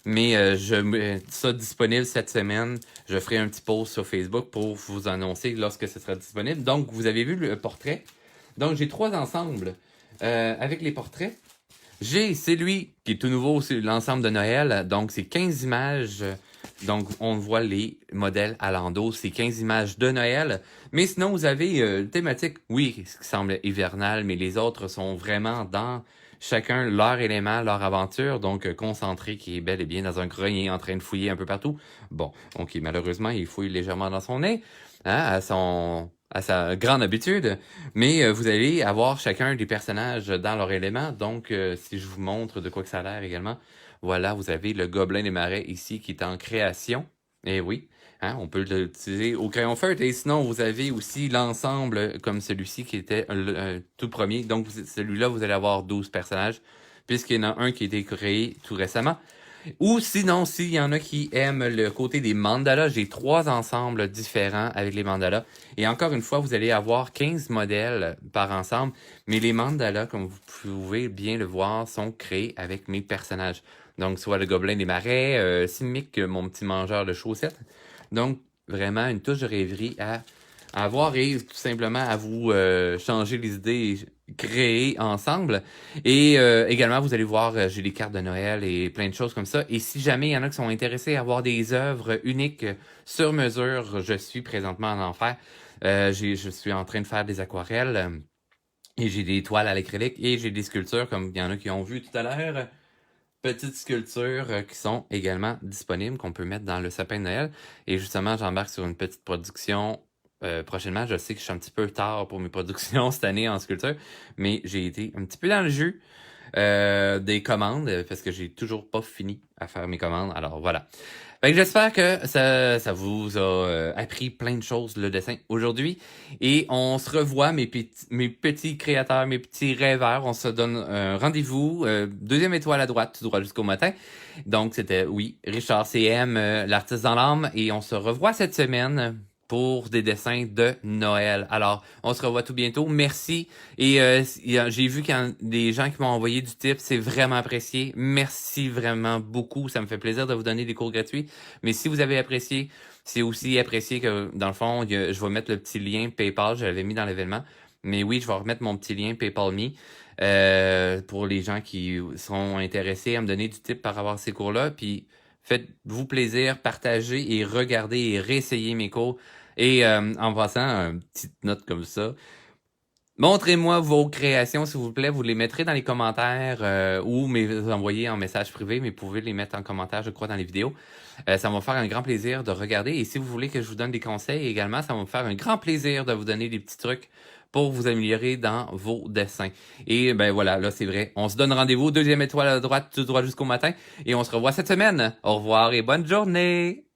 Mais je mets ça disponible cette semaine. Je ferai un petit post sur Facebook pour vous annoncer lorsque ce sera disponible. Donc, vous avez vu le portrait. Donc, j'ai 3 ensembles avec les portraits. J'ai celui qui est tout nouveau, c'est l'ensemble de Noël. Donc, c'est 15 images. Donc, on voit les modèles à l'endos. C'est 15 images de Noël. Mais sinon, vous avez thématique, oui, ce qui semble hivernal, mais les autres sont vraiment dans chacun leur élément, leur aventure. Donc, concentré qui est bel et bien dans un grenier en train de fouiller un peu partout. Bon, donc malheureusement, il fouille légèrement dans son nez, hein, à sa grande habitude. Mais vous allez avoir chacun des personnages dans leur élément. Donc, si je vous montre de quoi que ça a l'air également, voilà, vous avez le Gobelin des Marais ici qui est en création. Et oui, hein, on peut l'utiliser au crayon feutre. Et sinon, vous avez aussi l'ensemble comme celui-ci qui était le tout premier. Donc, celui-là, vous allez avoir 12 personnages, puisqu'il y en a un qui a été créé tout récemment. Ou sinon, s'il y en a qui aiment le côté des mandalas, j'ai 3 ensembles différents avec les mandalas. Et encore une fois, vous allez avoir 15 modèles par ensemble. Mais les mandalas, comme vous pouvez bien le voir, sont créés avec mes personnages. Donc, soit le Gobelin des Marais, Simic, mon petit mangeur de chaussettes. Donc, vraiment une touche de rêverie à avoir et tout simplement à vous changer les idées et créer ensemble. Et également, vous allez voir, j'ai des cartes de Noël et plein de choses comme ça. Et si jamais il y en a qui sont intéressés à avoir des œuvres uniques sur mesure, je suis présentement en enfer. Je suis en train de faire des aquarelles et j'ai des toiles à l'acrylique et j'ai des sculptures comme il y en a qui ont vu tout à l'heure. Petites sculptures qui sont également disponibles, qu'on peut mettre dans le sapin de Noël. Et justement, j'embarque sur une petite production prochainement. Je sais que je suis un petit peu tard pour mes productions cette année en sculpture, mais j'ai été un petit peu dans le jus des commandes parce que j'ai toujours pas fini à faire mes commandes. Alors voilà. Fait que j'espère que ça vous a appris plein de choses, le dessin, aujourd'hui. Et on se revoit, mes petits créateurs, mes petits rêveurs. On se donne un rendez-vous. Deuxième étoile à droite, tout droit jusqu'au matin. Donc, c'était, oui, Richard CM, l'artiste dans l'âme. Et on se revoit cette semaine pour des dessins de Noël. Alors, on se revoit tout bientôt. Merci. Et j'ai vu qu'il y a des gens qui m'ont envoyé du tip. C'est vraiment apprécié. Merci vraiment beaucoup. Ça me fait plaisir de vous donner des cours gratuits. Mais si vous avez apprécié, c'est aussi apprécié que, dans le fond, je vais mettre le petit lien PayPal. Je l'avais mis dans l'événement. Mais oui, je vais remettre mon petit lien PayPal Me pour les gens qui sont intéressés à me donner du tip par rapport à ces cours-là. Puis, faites-vous plaisir, partagez et regardez et réessayez mes cours. Et en passant, une petite note comme ça, montrez-moi vos créations, s'il vous plaît. Vous les mettrez dans les commentaires ou me envoyer en message privé, mais vous pouvez les mettre en commentaire, je crois, dans les vidéos. Ça va me faire un grand plaisir de regarder. Et si vous voulez que je vous donne des conseils également, ça va me faire un grand plaisir de vous donner des petits trucs pour vous améliorer dans vos dessins. Et ben voilà, là c'est vrai. On se donne rendez-vous, deuxième étoile à droite, tout droit jusqu'au matin. Et on se revoit cette semaine. Au revoir et bonne journée!